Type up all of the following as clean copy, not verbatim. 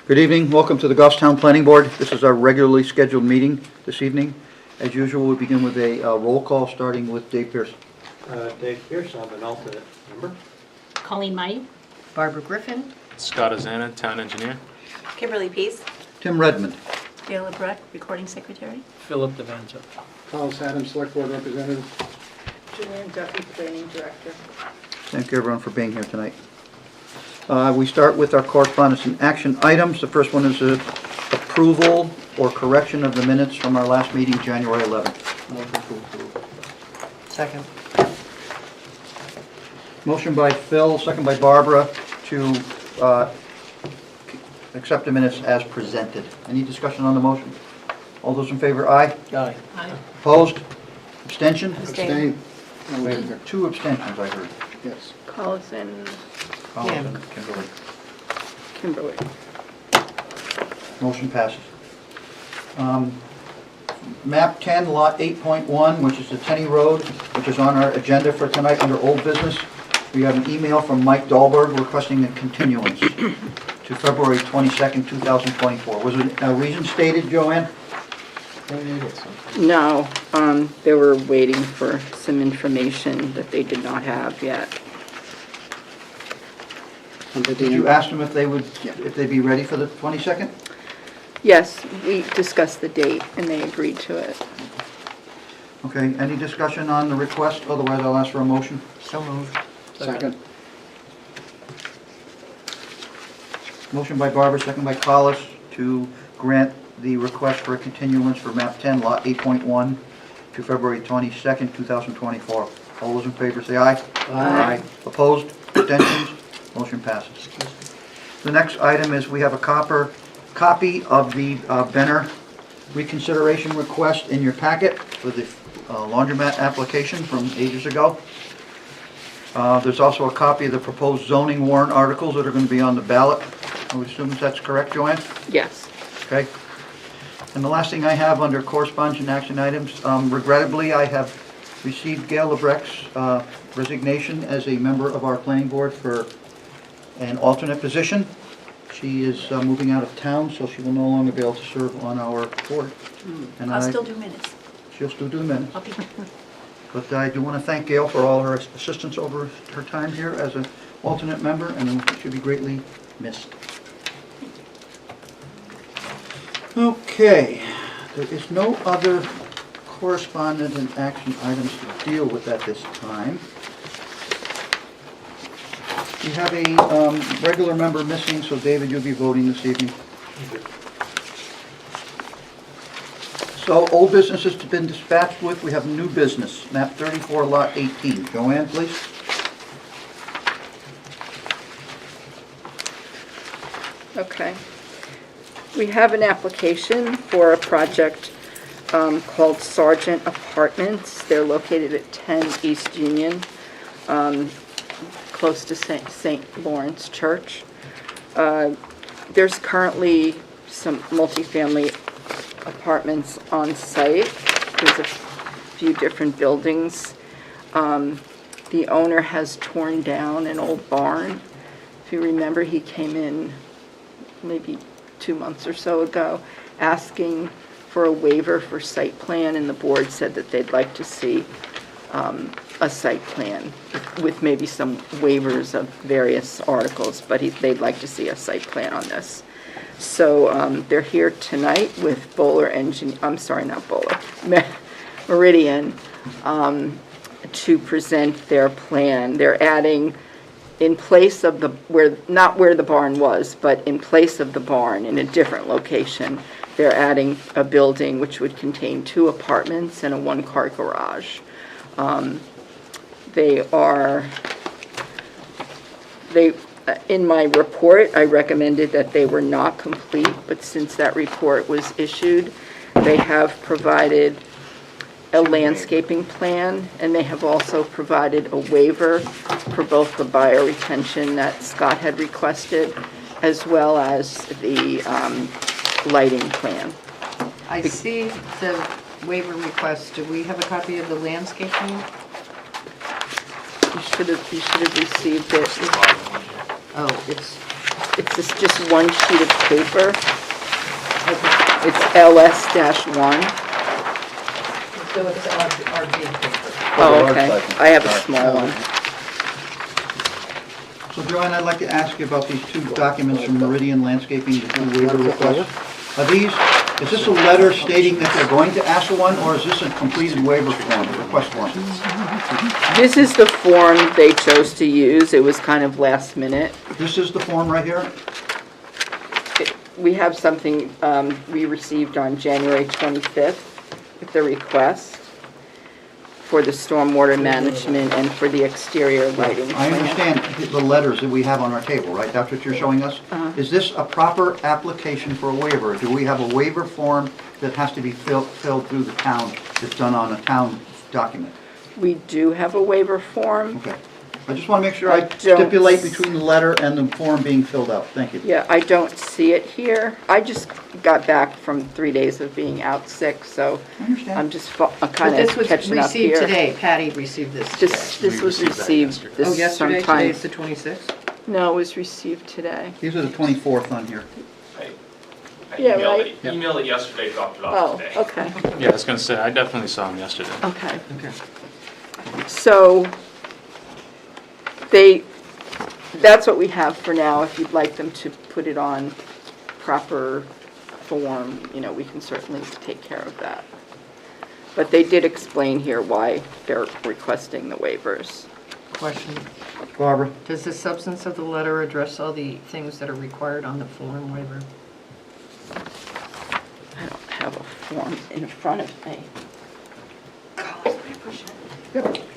Good evening. Welcome to the Goffstown Planning Board. This is our regularly scheduled meeting this evening. As usual, we begin with a roll call, starting with Dave Pierce. Dave Pierce, I'm an alternate member. Colleen Mai. Barbara Griffin. Scott Azana, Town Engineer. Kimberly Peace. Tim Redmond. Gail LeBrecq, Recording Secretary. Philip Devanza. Thomas Adams, Select Board Representative. Julian Duffy, Planning Director. Thank you, everyone, for being here tonight. We start with our correspondence and action items. The first one is approval or correction of the minutes from our last meeting, January 11th. Motion to approve. Second. Motion by Phil, second by Barbara, to accept the minutes as presented. Any discussion on the motion? All those in favor, aye. Aye. Aye. Opposed? Abstention? Abstain. No, wait a minute. 2 abstentions, I heard. Yes. Collison, Collins and Kimberly. Kimberly. Motion passes. Map 10, Lot 8.1, which is the Tenney Road, which is on our agenda for tonight under old business. We have an email from Mike Dahlberg requesting a continuance to February 22nd, 2024. Was it a reason stated, Joanne? No, they were waiting for some information that they did not have yet. Under Did you the, ask them if they'd be ready for the 22nd? Yes, we discussed the date and they agreed to it. Okay, any discussion on the request? Otherwise, I'll ask for a motion. So moved. second. Motion by Barbara, second by Collis, to grant the request for a continuance for map 10, lot 8.1 to February 22nd, 2024. All those in favor say aye. Aye. Opposed? Abstentions? Motion passes. The next item is we have a copy of the Benner reconsideration request in your packet for the laundromat application from ages ago. There's also a copy of the proposed zoning warrant articles that are going to be on the ballot. I would assume that's correct, Joanne? Yes. Okay. And the last thing I have under correspondence and action items, regrettably, I have received Gail LeBrecq's resignation as a member of our planning board for an alternate position. She is moving out of town, so she will no longer be able to serve on our board. And I'll still do minutes. She'll still do the minutes. I'll be But I do want to thank Gail for all her assistance over her time here as an alternate member, and she'll be greatly missed. Okay, there is no other correspondence and action items to deal with at this time. We have a regular member missing, so David, you'll be voting this evening. So, old business has been dispatched with. We have new business, map 34, lot 18. Joanne, please. Okay. We have an application for a project called Sargent Apartments. They're located at 10 East Union, close to St. Lawrence Church. There's currently some multifamily apartments on site. There's a few different buildings. The owner has torn down an old barn. If you remember, he came in maybe 2 months or so ago asking for a waiver for site plan, and the board said that they'd like to see a site plan with maybe some waivers of various articles, but they'd like to see a site plan on this. So they're here tonight with Meridian, to present their plan. They're adding, in place of not where the barn was, but in place of the barn in a different location, they're adding a building which would contain 2 apartments and a 1-car garage. In my report, I recommended that they were not complete, but since that report was issued, they have provided a landscaping plan, and they have also provided a waiver for both the bioretention that Scott had requested, as well as the lighting plan. I see the waiver request. Do we have a copy of the landscaping? You should have received it. Oh, it's It's just one sheet of paper. It's LS-1. So it's our big paper. Oh, okay. I have a small one. So Joanne, I'd like to ask you about these two documents from Meridian Landscaping, the two waiver requests. Is this a letter stating that they're going to ask for one, or is this a completed waiver form, request form? This is the form they chose to use. It was kind of last minute. This is the form right here? We have something we received on January 25th with the request for the stormwater management and for the exterior lighting. I plan. understand the letters that we have on our table, right? That's what you're showing us? Is this a proper application for a waiver? Do we have a waiver form that has to be filled through the town, that's done on a town document? We do have a waiver form. Okay. I just want to make sure I I don't stipulate s- between the letter and the form being filled out. Thank you. Yeah, I don't see it here. I just got back from 3 days of being out sick, so I understand. I'm just But kind this of was catching up received here. today. Patty received this today. This was received that received yesterday. this Oh, yesterday? sometime. Today's the 26th? No, it was received today. These are the 24th on here. I Yeah, emailed right. it, emailed it yesterday, dropped it off Oh, today. okay, Yeah, I was gonna say, I definitely saw him yesterday. okay. Okay. So that's what we have for now. If you'd like them to put it on proper form, we can certainly take care of that. But they did explain here why they're requesting the waivers. Question. Barbara? Does the substance of the letter address all the things that are required on the form waiver? I don't have a form in front of me.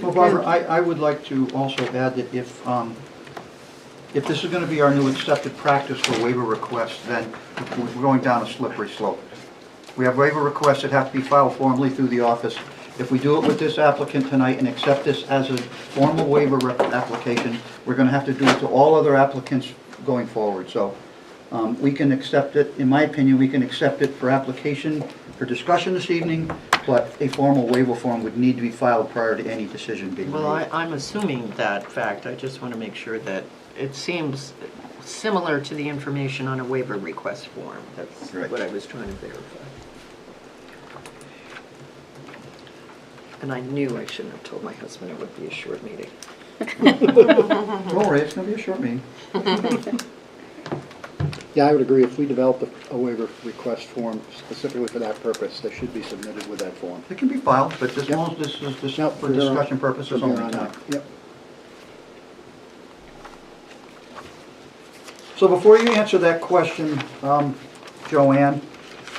Well, Barbara, I would like to also add that if this is going to be our new accepted practice for waiver requests, then we're going down a slippery slope. We have waiver requests that have to be filed formally through the office. If we do it with this applicant tonight and accept this as a formal waiver application, we're going to have to do it to all other applicants going forward. So we can accept it, in my opinion, we can accept it for application, for discussion this evening, but a formal waiver form would need to be filed prior to any decision being made. Well, I'm assuming that fact. I just want to make sure that it seems similar to the information on a waiver request form. That's Right. what I was trying to verify. And I knew I shouldn't have told my husband it would be a short meeting. Don't worry, it's going to be a short meeting. Yeah, I would agree. If we develop a waiver request form specifically for that purpose, they should be submitted with that form. It can be filed, but as long as this is just Yep, for discussion purposes From here only on tonight. out. Yep. So before you answer that question, Joanne,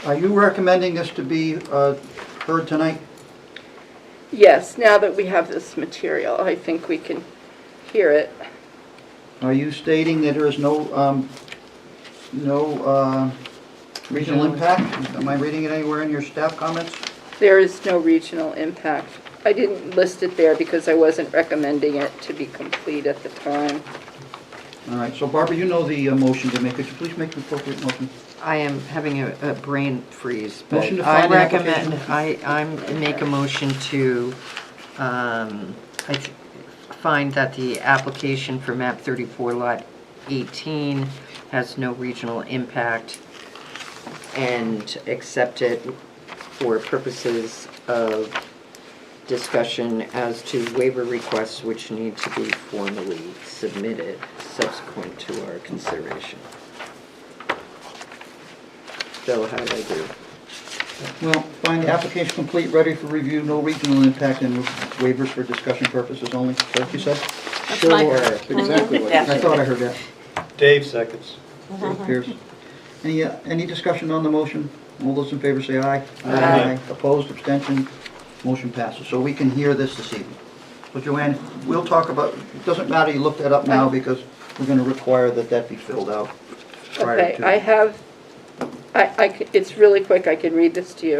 are you recommending this to be heard tonight? Yes, now that we have this material, I think we can hear it. Are you stating that there is no regional impact? Am I reading it anywhere in your staff comments? There is no regional impact. I didn't list it there because I wasn't recommending it to be complete at the time. All right, so Barbara, you know the motion to make. Could you please make the appropriate motion? I am having a brain freeze, but Motion to I find the recommend, application. I make a motion to, find that the application for map 34 lot 18 has no regional impact and accept it for purposes of discussion as to waiver requests which need to be formally submitted subsequent to our consideration. Bill, how did I do? Well, find the application complete, ready for review, no regional impact, and waivers for discussion purposes only. Is that what you said? Sure. That's exactly what Yeah. it I is. thought I heard that. Dave seconds. Dave Pierce. Any discussion on the motion? All those in favor say aye. Aye. Opposed, abstention, motion passes. So we can hear this evening. So Joanne, we'll talk about, it doesn't matter, you look that up now because we're going to require that be filled out prior Okay, to. I have, it's really quick, I can read this to you.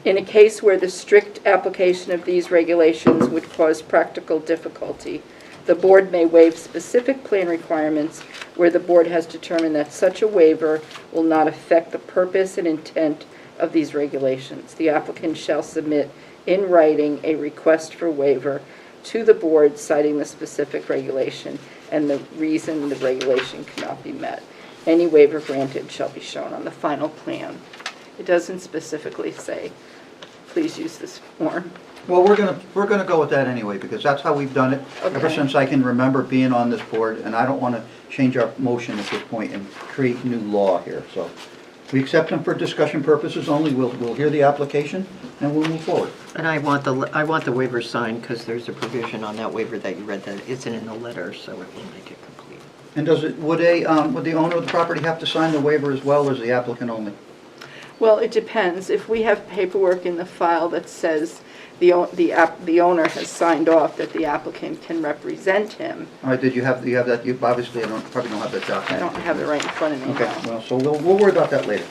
In a case where the strict application of these regulations would cause practical difficulty, the board may waive specific plan requirements where the board has determined that such a waiver will not affect the purpose and intent of these regulations. The applicant shall submit in writing a request for waiver to the board citing the specific regulation and the reason the regulation cannot be met. Any waiver granted shall be shown on the final plan. It doesn't specifically say, please use this form. Well, we're gonna go with that anyway, because that's how we've done it ever Okay. since I can remember being on this board, and I don't wanna change our motion at this point and create new law here, so. We accept them for discussion purposes only, we'll hear the application, and we'll move forward. And I want the waiver signed because there's a provision on that waiver that you read that isn't in the letter, so it will make it complete. And would the owner of the property have to sign the waiver as well, or is the applicant only? Well, it depends. If we have paperwork in the file that says the owner has signed off that the applicant can represent him, All right, do you have that, you obviously probably don't have that I document. don't have it right in front of me Okay, now. well, so we'll worry about that later.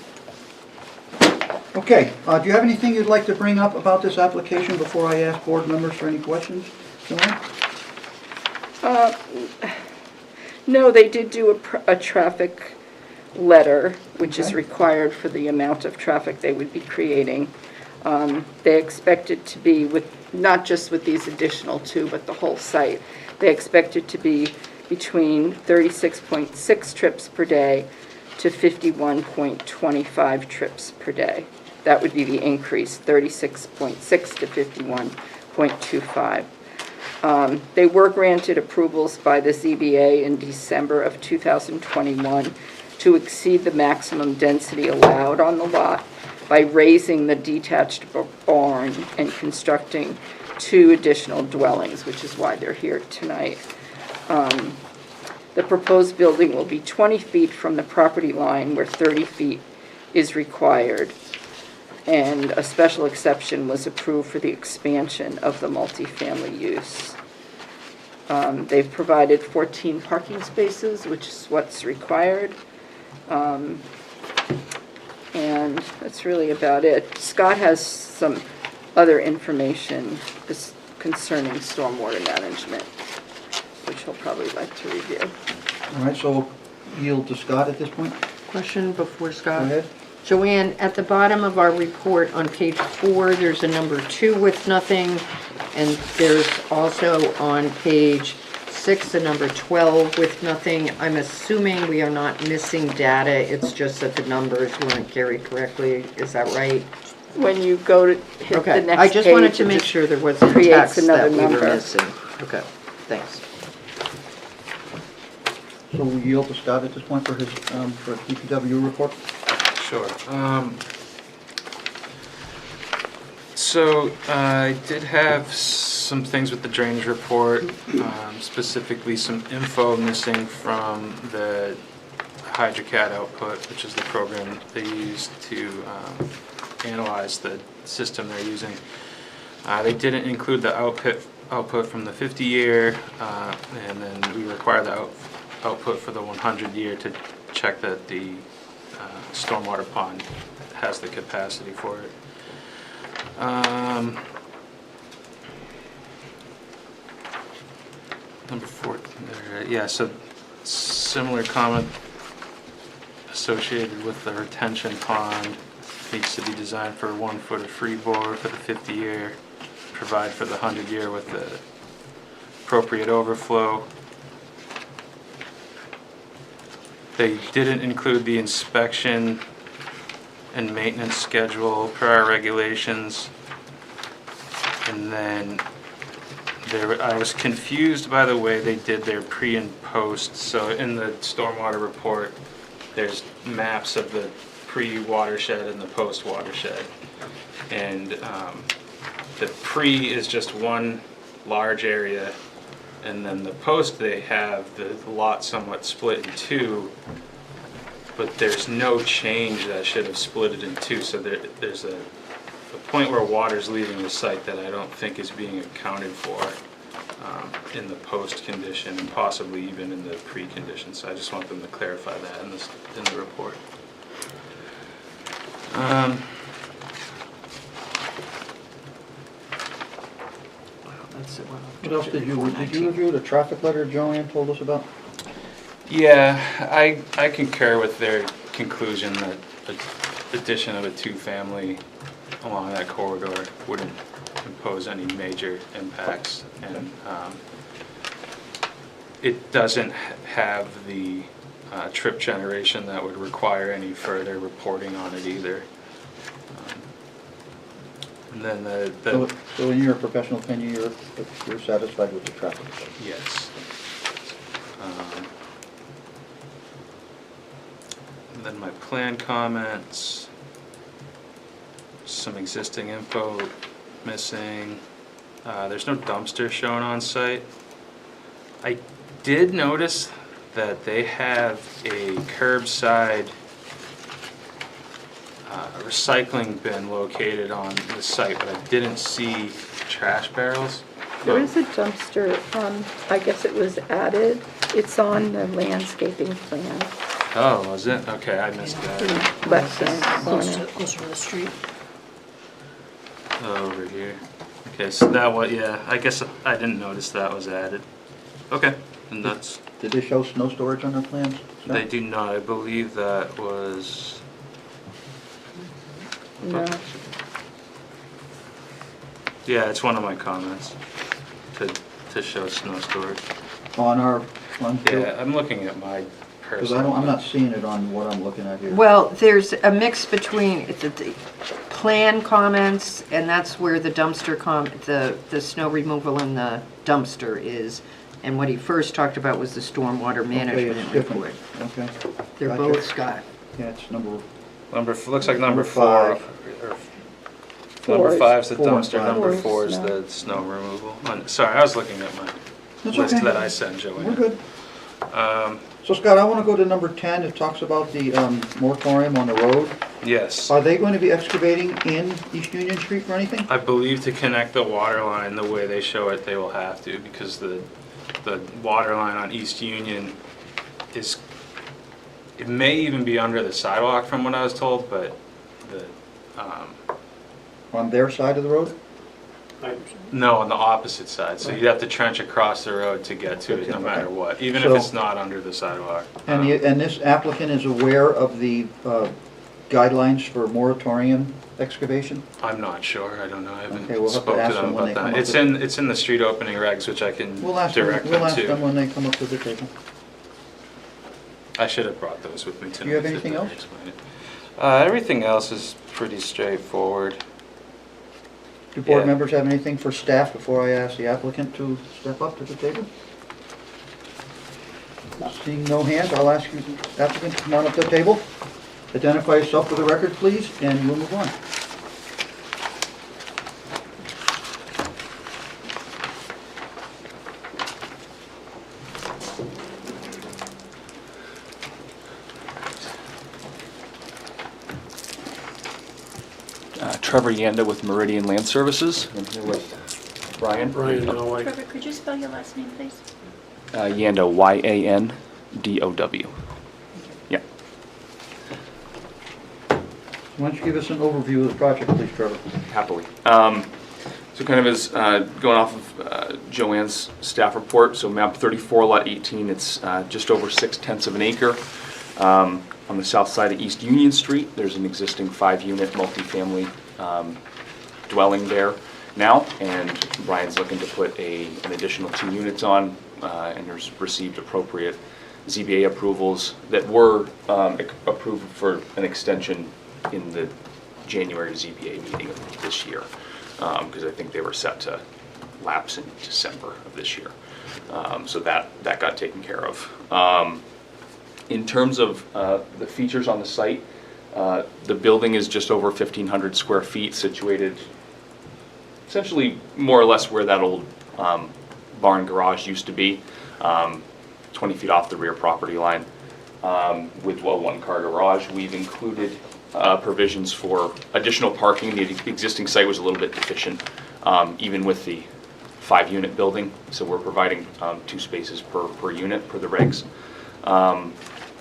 Okay, do you have anything you'd like to bring up about this application before I ask board members for any questions? Joanne? No, they did do a traffic letter, which is Okay. required for the amount of traffic they would be creating. They expect it to be not just with these additional two, but the whole site. They expect it to be between 36.6 trips per day to 51.25 trips per day. That would be the increase, 36.6 to 51.25. They were granted approvals by the ZBA in December of 2021 to exceed the maximum density allowed on the lot by raising the detached barn and constructing 2 additional dwellings, which is why they're here tonight. The proposed building will be 20 feet from the property line where 30 feet is required. And a special exception was approved for the expansion of the multifamily use. They've provided 14 parking spaces, which is what's required. And that's really about it. Scott has some other information concerning stormwater management, which he'll probably like to review. All right, so we'll yield to Scott at this point. Question before Go Scott? ahead. Joanne, at the bottom of our report on page 4, there's a number 2 with nothing, and there's also on page 6, a number 12 with nothing. I'm assuming we are not missing data, it's just that the numbers weren't carried correctly, is that right? When you go to hit the Okay, next page, I just wanted to it make just sure there wasn't creates text another that we were number. missing. Okay, thanks. So we'll yield to Scott at this point for his, for DPW report. Sure. So I did have some things with the drainage report, specifically some info missing from the HydroCAD output, which is the program they use to analyze the system they're using. They didn't include the output from the 50-year, and then we require the output for the 100-year to check that the stormwater pond has the capacity for it. Number 4, yeah, so similar comment associated with the retention pond. Needs to be designed for 1 foot of freeboard for the 50-year, provide for the 100-year with the appropriate overflow. They didn't include the inspection and maintenance schedule per our regulations. And then I was confused by the way they did their pre and post. So in the stormwater report, there's maps of the pre-watershed and the post-watershed. And the pre is just one large area, and then the post, they have the lot somewhat split in 2, but there's no change that should have split it in 2. So there's a point where water's leaving the site that I don't think is being accounted for in the post condition, and possibly even in the pre condition. So I just want them to clarify that in the report. That's it. What else did you review the traffic letter Joanne told us about? Yeah, I concur with their conclusion that the addition of a 2-family along that corridor wouldn't impose any major impacts, and it doesn't have the trip generation that would require any further reporting on it either. And then So in your professional opinion, you're satisfied with the traffic study? yes. And then my plan comments, some existing info missing. There's no dumpster shown on site. I did notice that they have a curbside recycling bin located on the site, but I didn't see trash barrels. There is a dumpster, I guess it was added. It's on the landscaping plan. Oh, was it? Okay, I missed that. Left-hand corner. Closer to the street. Over here. Okay, so that was, yeah, I guess I didn't notice that was added. Okay, and that's, Did they show snow storage on their plans? No? they do not, I believe that was, No. yeah, it's one of my comments to show snow storage. On our one too? Yeah, I'm looking at my Because personal. I'm not seeing it on what I'm looking at here. Well, there's a mix between the plan comments, and that's where the dumpster the snow removal and the dumpster is. And what he first talked about was the stormwater Okay, management it's different. report. Okay. They're Gotcha. both Scott. Yeah, it's number, Looks like number Number 4. five. Number 5's the 4 and dumpster, 5. number 4 4 is is snow. the snow removal. Sorry, I was looking at my That's list okay. that I sent Joanne. we're good. So Scott, I want to go to number 10. It talks about the moratorium on the road. Yes. Are they going to be excavating in East Union Street for anything? I believe to connect the water line the way they show it, they will have to, because the water line on East Union is, it may even be under the sidewalk from what I was told, but the, On their side of the road? no, on the opposite side. So you'd have to trench across the road to get to it, no Okay. matter what, even if So- it's not under the sidewalk. And this applicant is aware of the guidelines for moratorium excavation? I'm not sure, I don't know, I haven't Okay, we'll have to spoke to ask them them when about they come that. up It's with- in the street opening regs, which I can We'll ask direct them them to. when they come up to the table. I should have brought those with me tonight. Do you have to anything better else? explain it. Everything else is pretty straightforward. Do board Yeah. members have anything for staff before I ask the applicant to step up to the table? Seeing no hands, I'll ask you, applicant, to come on up to the table. Identify yourself for the record, please, and we'll move on. Trevor Yanda with Meridian Land Services. I'm here with Brian. Trevor, could you spell your last name, please? Yanda, Y-A-N-D-O-W. Yeah. Why don't you give us an overview of the project, please, Trevor? Happily. So kind of as going off of Joanne's staff report, so map 34, lot 18, it's just over 6/10 of an acre. On the south side of East Union Street, there's an existing 5-unit multifamily dwelling there now, and Brian's looking to put an additional 2 units on, and has received appropriate ZBA approvals that were approved for an extension in the January ZBA meeting of this year, because I think they were set to lapse in December of this year. So that got taken care of. In terms of the features on the site, the building is just over 1,500 square feet, situated essentially more or less where that old barn garage used to be, 20 feet off the rear property line, with a 1-car garage. We've included provisions for additional parking. The existing site was a little bit deficient, even with the 5-unit building, so we're providing 2 spaces per unit per the regs,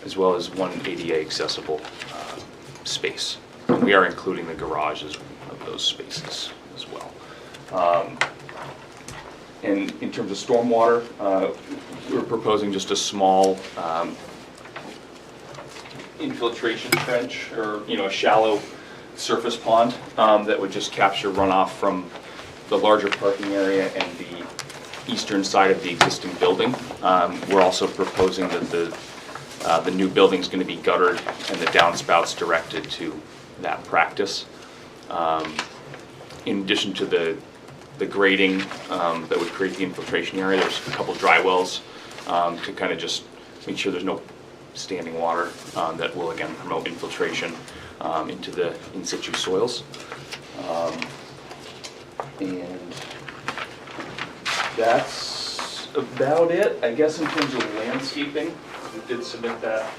as well as 1 ADA accessible space. And we are including the garages of those spaces as well. And in terms of stormwater, we're proposing just a small infiltration trench, or a shallow surface pond that would just capture runoff from the larger parking area and the eastern side of the existing building. We're also proposing that the new building's going to be guttered and the downspouts directed to that practice. In addition to the grading that would create the infiltration area, there's a couple dry wells to kind of just make sure there's no standing water that will again promote infiltration into the in situ soils. And that's about it, I guess, in terms of landscaping. We did submit that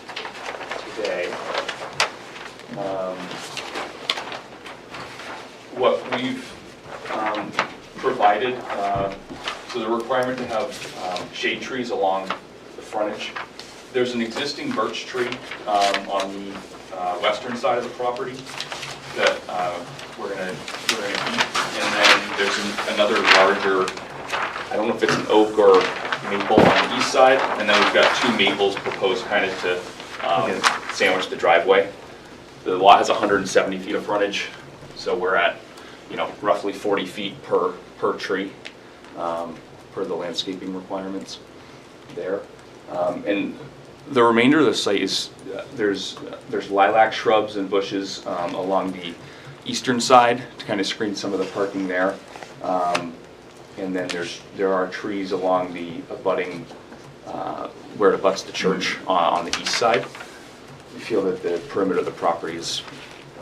today. What we've provided, so the requirement to have shade trees along the frontage. There's an existing birch tree on the western side of the property that we're gonna keep, and then there's another larger, I don't know if it's an oak or maple on the east side, and then we've got 2 maples proposed kind of to sandwich the driveway. The lot has 170 feet of frontage, so we're at, roughly 40 feet per tree, per the landscaping requirements there. And the remainder of the site is, there's lilac shrubs and bushes along the eastern side to kind of screen some of the parking there. And then there are trees along the abutting, where it abuts the church on the east side. We feel that the perimeter of the property is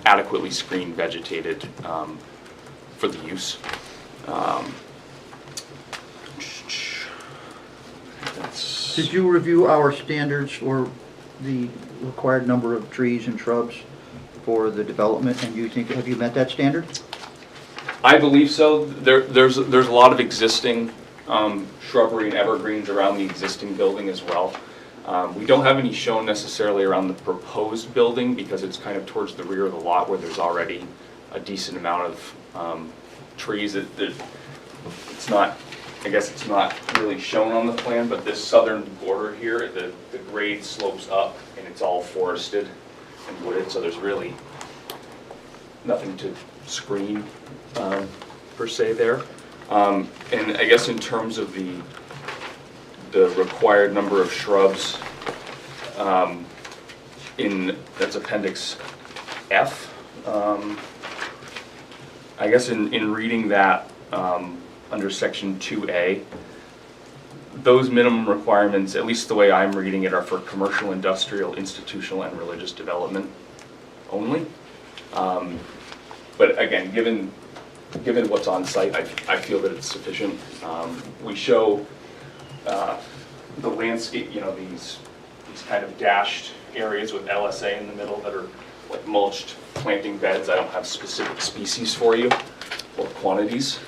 adequately screened, vegetated for the use. Did you review our standards for the required number of trees and shrubs for the development, and have you met that standard? I believe so. There's a lot of existing shrubbery and evergreens around the existing building as well. We don't have any shown necessarily around the proposed building because it's kind of towards the rear of the lot where there's already a decent amount of trees. It's not, I guess it's not really shown on the plan, but this southern border here, the grade slopes up and it's all forested and wooded, so there's really nothing to screen per se there. And I guess in terms of the required number of shrubs that's Appendix F. I guess in reading that under Section 2A, those minimum requirements, at least the way I'm reading it, are for commercial, industrial, institutional, and religious development only. But again, given what's on site, I feel that it's sufficient. We show the landscape, these kind of dashed areas with LSA in the middle that are like mulched planting beds. I don't have specific species for you or quantities,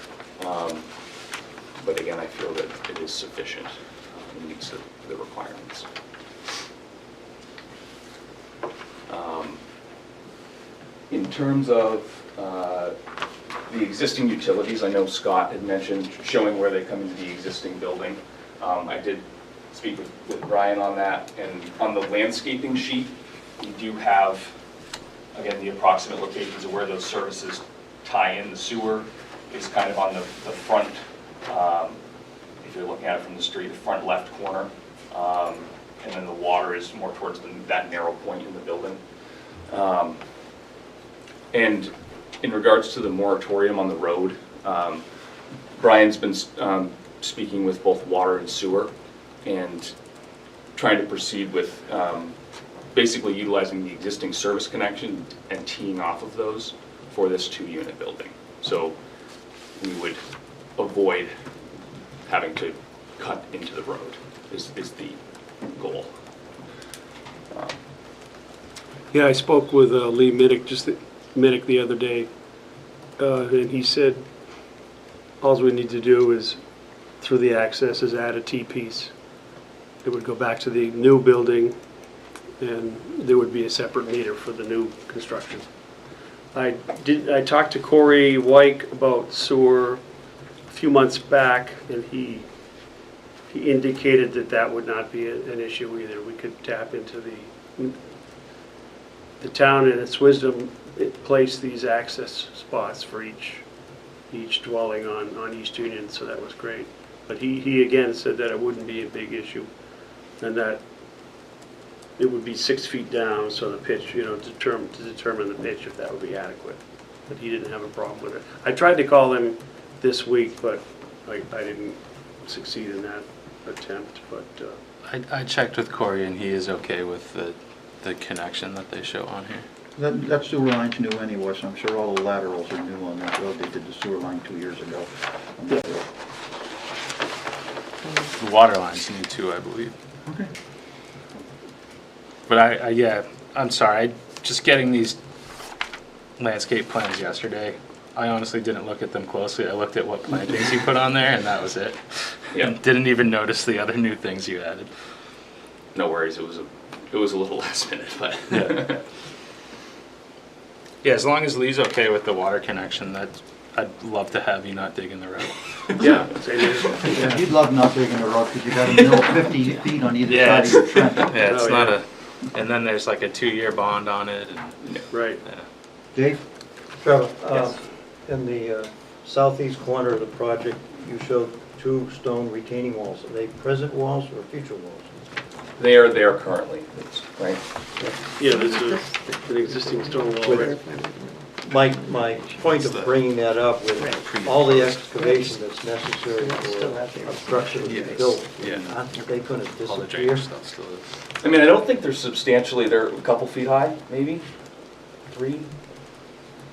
but again, I feel that it is sufficient. It meets the requirements. In terms of the existing utilities, I know Scott had mentioned showing where they come into the existing building. I did speak with Brian on that, and on the landscaping sheet, we do have, again, the approximate locations of where those services tie in. The sewer is kind of on the front, if you're looking at it from the street, the front left corner, and then the water is more towards that narrow point in the building. And in regards to the moratorium on the road, Brian's been speaking with both water and sewer and trying to proceed with basically utilizing the existing service connection and teeing off of those for this 2-unit building. So we would avoid having to cut into the road is the goal. Yeah, I spoke with Lee Middick the other day, and he said all we need to do is, through the access, is add a T-piece. It would go back to the new building, and there would be a separate meter for the new construction. I talked to Corey Wyke about sewer a few months back, and he indicated that would not be an issue either. We could tap into the town in its wisdom. It placed these access spots for each dwelling on East Union, so that was great. But he again said that it wouldn't be a big issue, and that it would be 6 feet down, so the pitch, to determine the pitch, if that would be adequate. But he didn't have a problem with it. I tried to call him this week, but I didn't succeed in that attempt, but, I checked with Corey and he is okay with the connection that they show on here. That sewer line's new anyway, so I'm sure all the laterals are new on that road. They did the sewer line 2 years ago. on that road. The water line's new too, I believe. Okay. But yeah, I'm sorry, just getting these landscape plans yesterday, I honestly didn't look at them closely. I looked at what plantings you put on there and that was it. Yeah. And didn't even notice the other new things you added. No worries, it was a little last minute, but. Yeah. Yeah, as long as Lee's okay with the water connection, I'd love to have you not digging the road. yeah. same here. Yeah, you'd love not digging the road because you got a mill 50 feet on either Yeah, side of your trench. Yeah, it's Oh, not yeah. and then there's like a 2-year bond on it. And, Right. yeah. Dave? Trevor, Yes. in the southeast corner of the project, you showed 2 stone retaining walls. Are they present walls or future walls? They are there currently, right? Yeah, there's an existing stone wall, right? My point of bringing that up with all the excavation that's necessary for a structure to be Yes. built, Yeah. aren't they gonna All the disappear? drainage stuff still is. I mean, I don't think they're substantially, they're a couple feet high, maybe? 3?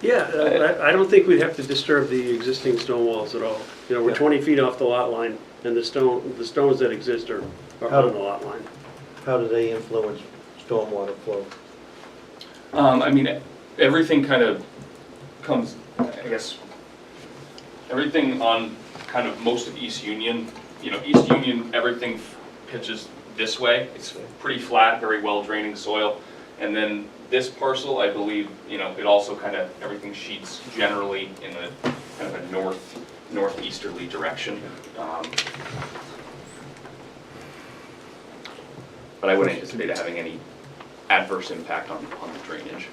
Yeah, I don't think we'd have to disturb the existing stone walls at all. We're Yeah. 20 feet off the lot line, and the stones that exist are on the lot line. How do they influence stormwater flow? I mean, everything kind of comes, I guess, everything on kind of most of East Union, East Union, everything pitches this way. It's pretty flat, very well draining soil. And then this parcel, I believe, it also kind of, everything sheets generally in a kind of a northeasterly direction. But I wouldn't anticipate it having any adverse impact on the drainage.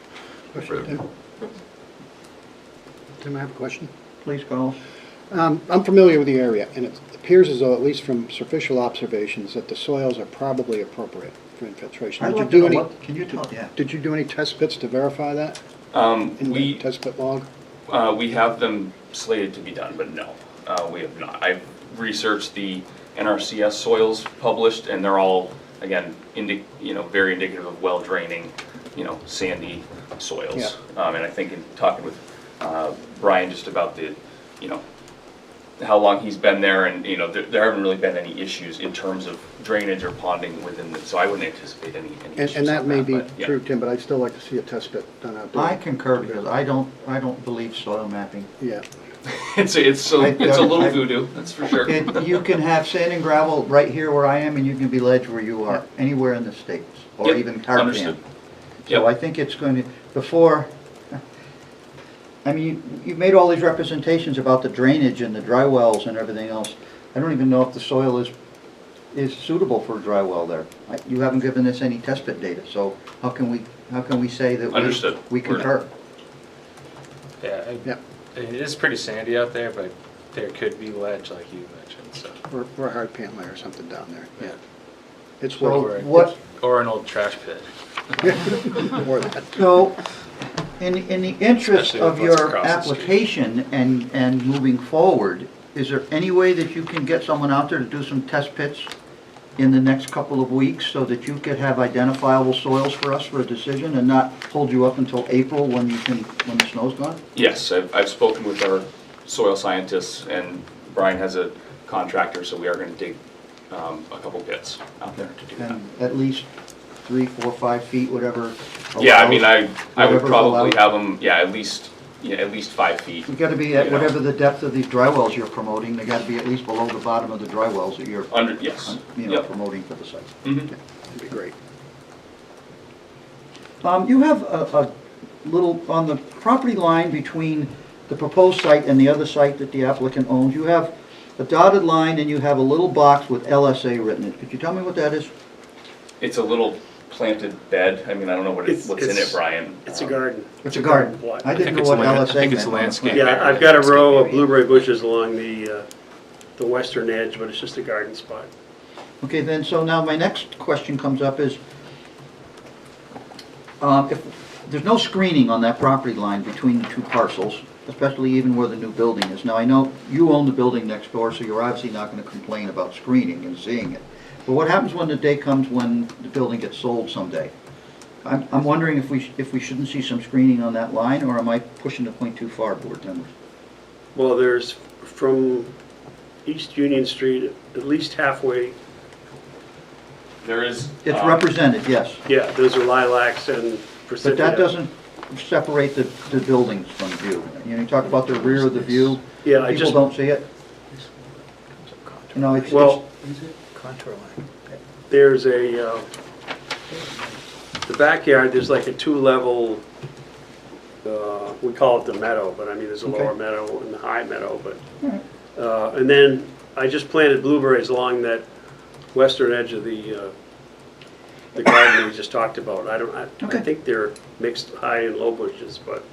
Tim, I have a question. Please call. I'm familiar with the area, and it appears as though, at least from superficial observations, that the soils are probably appropriate for infiltration. I'd Did you like to do know any? what, can you tell, yeah. Did you do any test pits to verify that in the We test pit log? We have them slated to be done, but no, we have not. I've researched the NRCS soils published, and they're all, again, very indicative of well draining, sandy soils. And I think in talking with Brian just about the, how long he's been there, and there haven't really been any issues in terms of drainage or ponding within the, so I wouldn't anticipate any issues. And that on may be but, yeah. true, Tim, but I'd still like to see a test pit done out there. I concur because I don't believe soil mapping. Yeah. It's a little voodoo, that's for sure. You can have sand and gravel right here where I am, and you can be ledge where you are, anywhere in the States, or Yep, even tar understood. sand. Yep. So I think it's going to, before, I mean, you've made all these representations about the drainage and the dry wells and everything else. I don't even know if the soil is suitable for a dry well there. You haven't given us any test pit data, so how can we say that Understood. we concur? Yeah, Yep. it is pretty sandy out there, but there could be ledge like you mentioned, so. Or a hard pan layer or something down there, yeah. It's So worth what, Or an old trash pit. more than that. so, in the interest Especially of with what's your across the street. application and moving forward, is there any way that you can get someone out there to do some test pits in the next couple of weeks so that you could have identifiable soils for us for a decision and not hold you up until April when the snow's gone? Yes, I've spoken with our soil scientists, and Brian has a contractor, so we are going to dig a couple pits out there to do that. And at least 3, 4, 5 feet, whatever. Yeah, I mean, I would Whatever's probably allowed. have them, at least 5 feet. You gotta be at You know. whatever the depth of these dry wells you're promoting, they gotta be at least below the bottom of the dry wells that you're, Yes. Yep. promoting for the site. Mhm. That'd be great. You have a little, on the property line between the proposed site and the other site that the applicant owns, you have a dotted line and you have a little box with LSA written in it. Could you tell me what that is? It's a little planted bed. I mean, I don't know what's in it, It's- Brian. It's a garden. It's a garden. plot. I didn't know it's what land- I LSA think it's meant. landscape. Yeah, I've got a row of blueberry bushes along the the western edge, but it's just a garden spot. Okay, then, so now my next question comes up is, if there's no screening on that property line between the two parcels, especially even where the new building is. Now, I know you own the building next door, so you're obviously not gonna complain about screening and seeing it. But what happens when the day comes when the building gets sold someday? I'm wondering if we shouldn't see some screening on that line, or am I pushing the point too far, board members? Well, there's from East Union Street, at least halfway, There is. It's represented, yes, yeah, those are lilacs and but forsythia. that doesn't separate the buildings from view. You know, you talk about the rear of the view, Yeah, I people just, don't see it. You know, it's, well, Contour line. there's a, the backyard, there's like a two-level, we call it the meadow, but I mean, there's a Okay. lower meadow and the high meadow, but, Alright. and then I just planted blueberries along that western edge of the garden we just talked about. I Okay. think they're mixed high and low bushes, but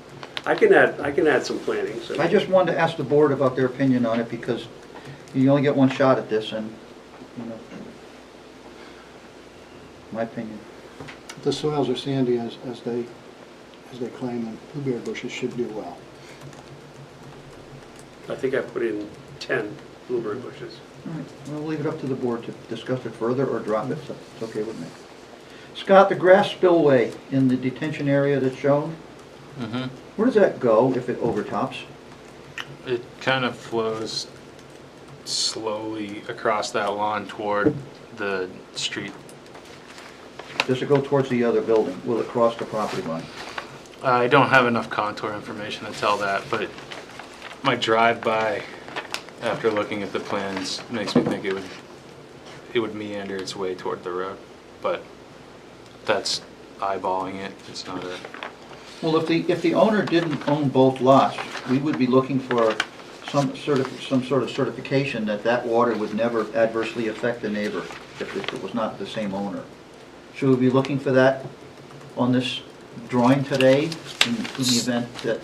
I can add some plantings. I just wanted to ask the board about their opinion on it, because you only get one shot at this, and, you know, my opinion. If the soils are sandy as they claim, and blueberry bushes should do well. I think I put in 10 blueberry bushes. All right, we'll leave it up to the board to discuss it further or drop it, so it's okay with me. Scott, the grass spillway in the detention area that's shown, Mhm. where does that go if it overtops? It kind of flows slowly across that lawn toward the street. Does it go towards the other building? Will it cross the property line? I don't have enough contour information to tell that, but my drive-by, after looking at the plans, makes me think it would meander its way toward the road. But that's eyeballing it. It's not a. Well, if the owner didn't own both lots, we would be looking for some sort of certification that that water would never adversely affect the neighbor if it was not the same owner. Should we be looking for that on this drawing today, in the event that,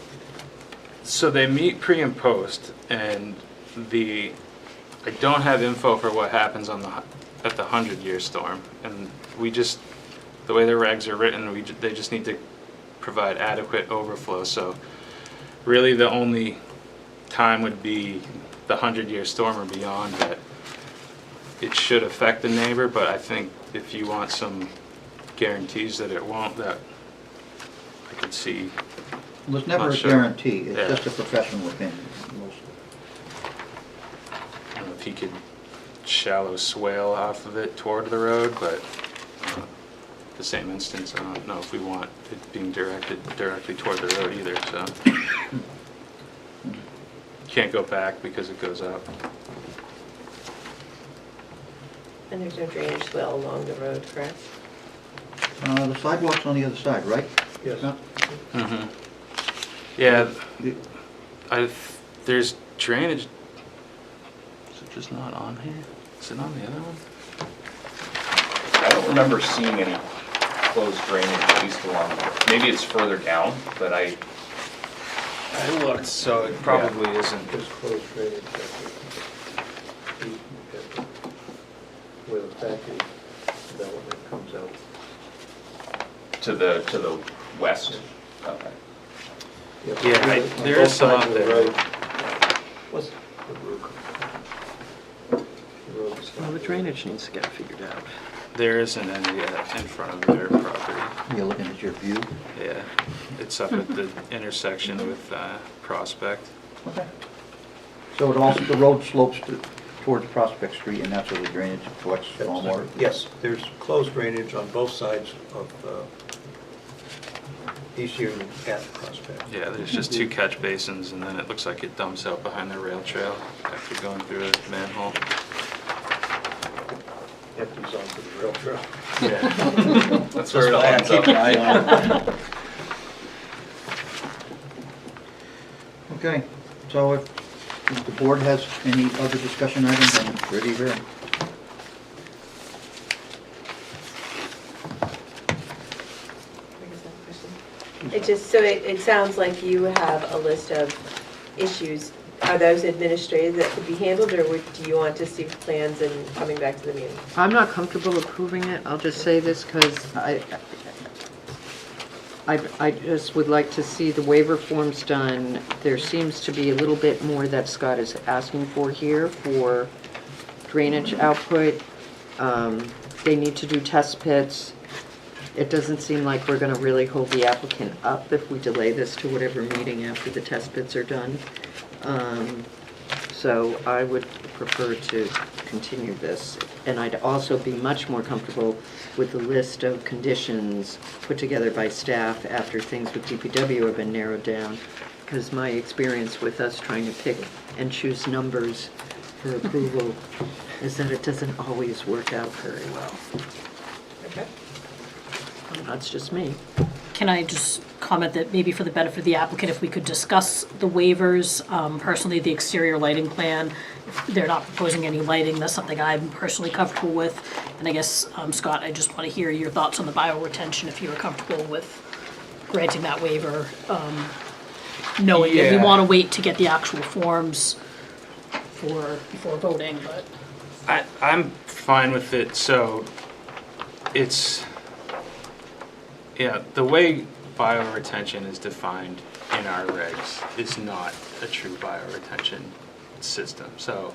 So they meet pre and post, and I don't have info for what happens at the 100-year storm, and the way the regs are written, they just need to provide adequate overflow. So really, the only time would be the 100-year storm or beyond that it should affect the neighbor. But I think if you want some guarantees that it won't, that I could see. there's never Not a sure. guarantee, it's Yeah. just a professional opinion. I don't know if he could shallow swale off of it toward the road, but the same instance, I don't know if we want it being directed directly toward the road either, so. Can't go back because it goes up. And there's no drainage swell along the road, correct? The sidewalk's on the other side, right? Yes. Scott? Yeah, there's drainage. Is it just not on here? Is it on the other one? I don't remember seeing any closed drainage, at least along, maybe it's further down, but I looked, so it probably isn't. Just close drainage where the factory development comes out. to the west. Okay. Yeah, there is some up there. What's the road? The road is Well, the drainage needs to get figured out. There isn't any in front of their property. You're looking at your view? Yeah, it's up at the intersection with Prospect. Okay. So the road slopes towards Prospect Street, and that's where the drainage collects stormwater? Yes, there's closed drainage on both sides of East Union at Prospect. Yeah, there's just two catch basins, and then it looks like it dumps out behind the rail trail after going through a manhole. Empties onto the rail trail. Yeah, That's where it all ends up. Okay, so if the board has any other discussion items, I'm ready here. It just, so it sounds like you have a list of issues Are those administrative that could be handled, or do you want to see plans and coming back to the meeting? I'm not comfortable approving it. I'll just say this because I just would like to see the waiver forms done. There seems to be a little bit more that Scott is asking for here for drainage output. They need to do test pits. It doesn't seem like we're going to really hold the applicant up if we delay this to whatever meeting after the test pits are done. So I would prefer to continue this. And I'd also be much more comfortable with the list of conditions put together by staff after things with DPW have been narrowed down. Because my experience with us trying to pick and choose numbers for approval is that it doesn't always work out very well. Okay. That's just me. Can I just comment that maybe for the benefit of the applicant, if we could discuss the waivers, personally, the exterior lighting plan, if they're not proposing any lighting, that's something I'm personally comfortable with. And I guess, Scott, I just want to hear your thoughts on the bioretention, if you were comfortable with granting that waiver, knowing that we Yeah. want to wait to get the actual forms before voting, but. I'm fine with it, so it's, yeah, the way bioretention is defined in our regs is not a true bioretention system. So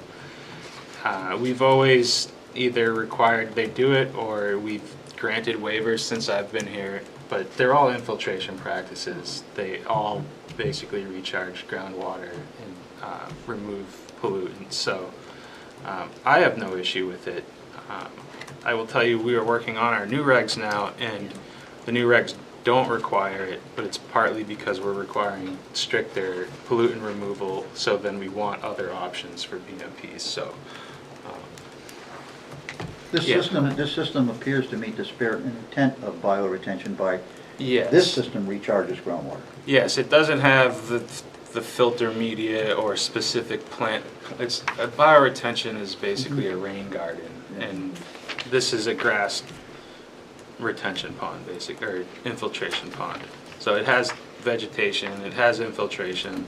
we've always either required they do it or we've granted waivers since I've been here, but they're all infiltration practices. They all basically recharge groundwater and remove pollutants. So I have no issue with it. I will tell you, we are working on our new regs now, and the new regs don't require it, but it's partly because we're requiring stricter pollutant removal, so then we want other options for BMPs, so. This Yeah. system appears to meet the spirit and intent of bioretention by, Yes. this system recharges groundwater. Yes, it doesn't have the filter media or specific plant. It's bioretention is basically a rain garden, and this is a grass retention pond, or infiltration pond. So it has vegetation, it has infiltration.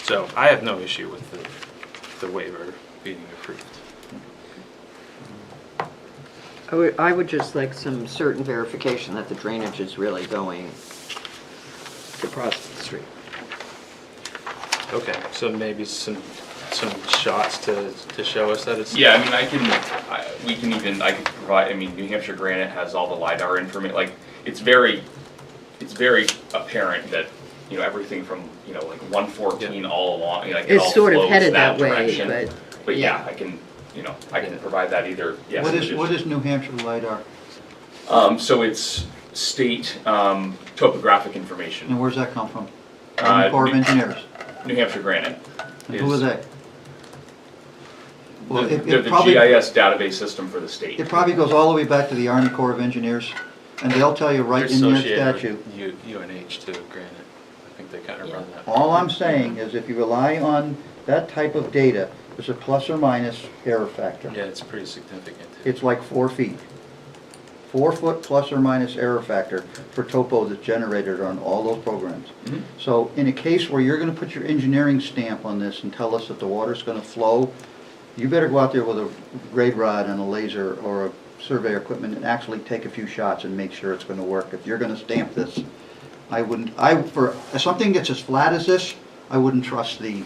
So I have no issue with the waiver being approved. I would just like some certain verification that the drainage is really going across the street. Okay, so maybe some shots to show us that it's. Yeah, I mean, I could provide, I mean, New Hampshire Granite has all the LiDAR information, like, it's very apparent that, you know, everything from, you know, like 114 all along, you know, like, it It's all sort of flows headed that that way, direction. But yeah, I can, you know, I can provide that either, yes. What is New Hampshire LiDAR, So it's state topographic and information, where's that come from? Army Corps of Engineers. New Hampshire Granite. And who are they? Well, They're it the probably, GIS database system for the state. it probably goes all the way back to the Army Corps of Engineers, and they'll tell you right They're in their associated statute. with UNH too, Granite. I think they kind of run that. All I'm saying is if you rely on that type of data, there's a plus or minus error factor. Yeah, it's pretty significant too. It's like 4 feet. 4 foot plus or minus error factor for topo that's generated on all those programs. Mhm. So in a case where you're gonna put your engineering stamp on this and tell us that the water's gonna flow, you better go out there with a grade rod and a laser or a survey equipment and actually take a few shots and make sure it's gonna work. If you're gonna stamp this, for something that's as flat as this, I wouldn't trust the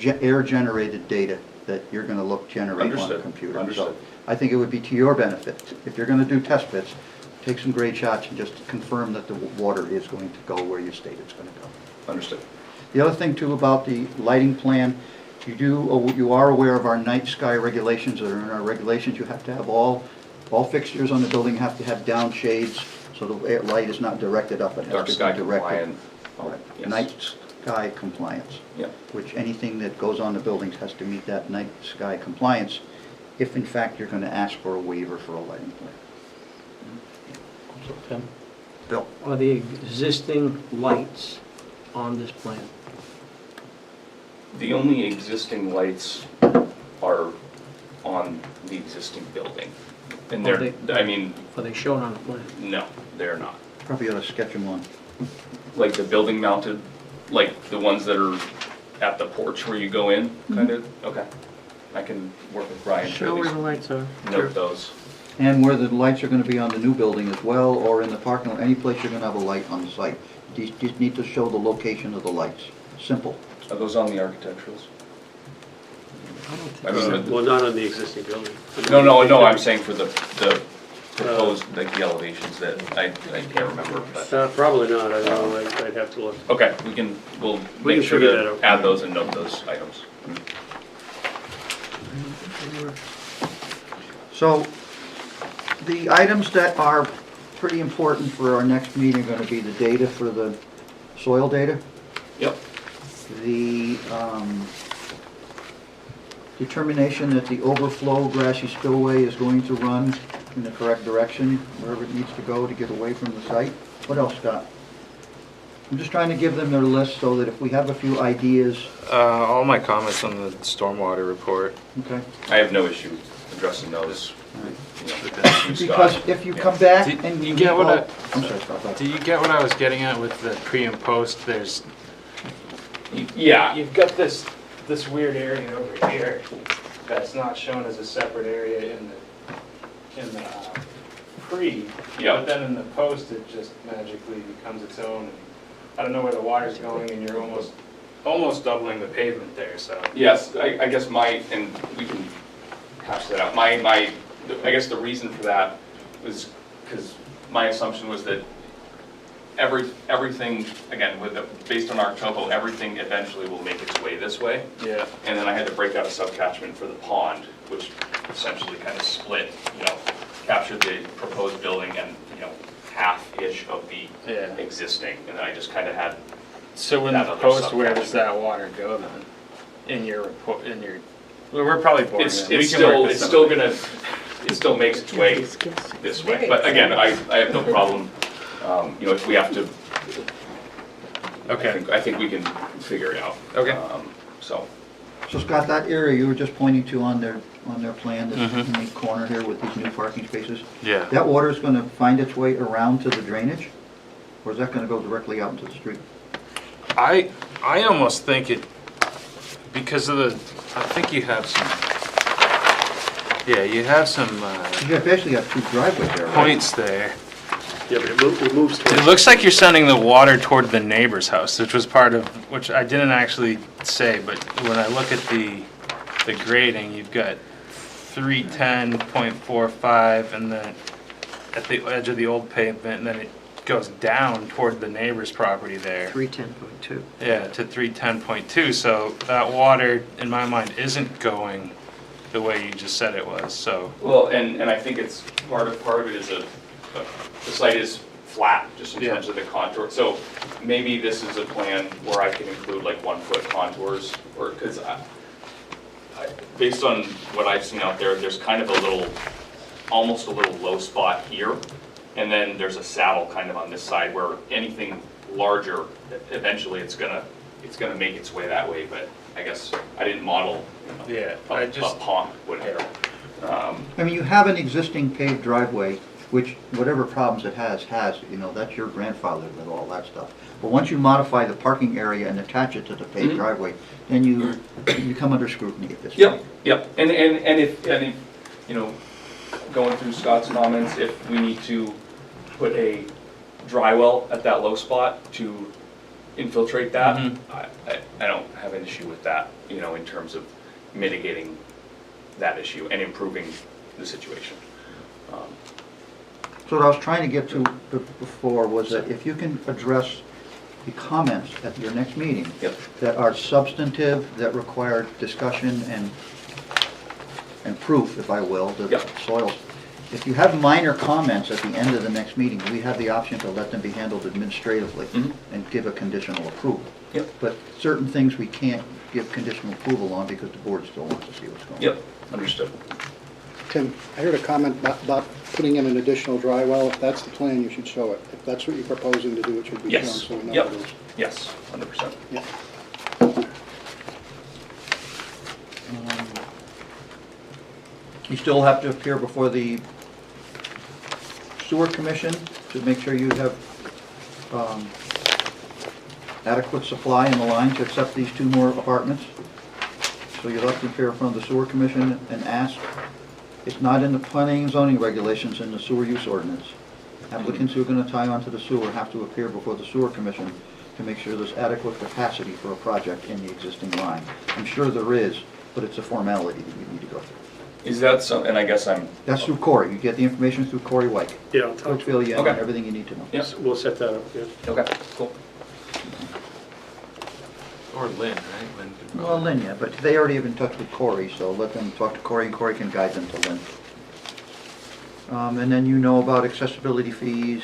air-generated data that you're gonna generate on a Understood. computer. Understood. So I think it would be to your benefit. If you're gonna do test pits, take some grade shots and just confirm that the water is going to go where you state it's gonna go. Understood. The other thing too about the lighting plan, you are aware of our night sky regulations that are in our regulations. You have to have all fixtures on the building have to have down shades, so the light is not directed up. It has Dark to be sky directed. compliant. Right. Yes. Night sky compliance. Yep. Which anything that goes on the buildings has to meet that night sky compliance, if in fact you're gonna ask for a waiver for a lighting plan. Tim? Bill? Are the existing lights on this plan? The only existing lights are on the existing building. And Are they're, they- I mean, Are they shown on the plan? no, they're not. Probably ought to sketch them on. like the building mounted, like the ones that are at the porch where you go in, kind of? Okay. I can work with Brian to Show at where least the lights are. note those. And where the lights are gonna be on the new building as well, or in the parking lot, any place you're gonna have a light on the site. You just need to show the location of the lights. Simple. Are those on the architecturals? I mean, Well, not on the existing building. no, I'm saying for the proposed, like the elevations that I can't remember, but. Probably not, I don't know, I'd have to look. Okay, we'll We make can sure figure that to out. add those and note those items. So, the items that are pretty important for our next meeting are gonna be the data for the soil data, Yep. the determination that the overflow grassy spillway is going to run in the correct direction, wherever it needs to go to get away from the site. What else, Scott? I'm just trying to give them their list so that if we have a few ideas, All my comments on the stormwater report. okay? I have no issue addressing those. You know, with Scott. Because if you come back Did and you get what I... I'm sorry, Scott, go ahead. Do you get what I was getting at with the pre and post? There's, Yeah, you've got this weird area over here that's not shown as a separate area in the pre. Yeah. But then in the post, it just magically becomes its own. And I don't know where the water's going, and you're almost doubling the pavement there. So yes, I guess and we can hash that out. I guess the reason for that was because my assumption was that everything, again, based on our topo, everything eventually will make its way this way. yeah. And then I had to break out a subcatchment for the pond, which essentially kind of split, captured the proposed building and, half-ish of the Yeah. existing. And then I just kind of had, So in That the other post, where subcatchment. does that water go then? In your report, well, we're probably boring. it's then. We can still, work it's this still out. gonna, it still makes its way this way. But again, I have no problem, if we have to, Okay. I think we can figure it out. Okay. So, So Scott, that area you were just pointing to on their plan, this Mhm. in the corner here with these new parking spaces, Yeah. that water is gonna find its way around to the drainage? Or is that gonna go directly out into the street? I almost think it, because of I think you have some, you have some You basically have two driveways there, right? points there. Yeah, but it moves It towards, looks like you're sending the water toward the neighbor's house, which I didn't actually say, but when I look at the grading, you've got 310.45 and then at the edge of the old pavement, and then it goes down toward the neighbor's property there. 310.2. Yeah, to 310.2, so that water, in my mind, isn't going the way you just said it was, so. well, and I think it's, part of it is the site is flat, just in Yeah. terms of the contour. So maybe this is a plan where I can include like 1-foot contours, or, because based on what I've seen out there, there's kind of almost a little low spot here. And then there's a saddle kind of on this side where anything larger, eventually it's gonna make its way that way, but I guess I didn't model, Yeah, a pond, whatever. I mean, you have an existing paved driveway, which whatever problems it has, that's your grandfather with all that stuff. But once you modify the parking area and attach it to the paved Mhm. driveway, then you come under scrutiny at this point. Yep, and if, going through Scott's comments, if we need to put a dry well at that low spot to infiltrate that, Mhm. I don't have an issue with that, in terms of mitigating that issue and improving the situation. So what I was trying to get to before was that if you can address the comments at your next meeting Yep. that are substantive, that require discussion and proof, if I will, the Yep. soils. If you have minor comments at the end of the next meeting, we have the option to let them be handled administratively Mhm. and give a conditional approval. Yep. But certain things we can't give conditional approval on because the board still wants to see what's going on. Yep, understood. Tim, I heard a comment about putting in an additional dry well. If that's the plan, you should show it. If that's what you're proposing to do, it should be shown Yes, so we know yep, what it is. yes, 100%. Yeah. You still have to appear before the sewer commission to make sure you have adequate supply in the line to accept these 2 more apartments. So you'll have to appear in front of the sewer commission and ask. It's not in the planning and zoning regulations in the sewer use ordinance. Applicants who are gonna tie onto the sewer have to appear before the sewer commission to make sure there's adequate capacity for a project in the existing line. I'm sure there is, but it's a formality that you need to go through. Is that some, and I guess I'm, That's through Corey. You get the information through Corey White. Yeah, I'll He'll talk, fill you in on Okay. everything you need to know. Yep. we'll set that up, yeah. okay, cool. Or Lynn, right? Lynn could Well, probably- Lynn, yeah, but they already have in touch with Corey, so let them talk to Corey, and Corey can guide them to Lynn. And then you know about accessibility fees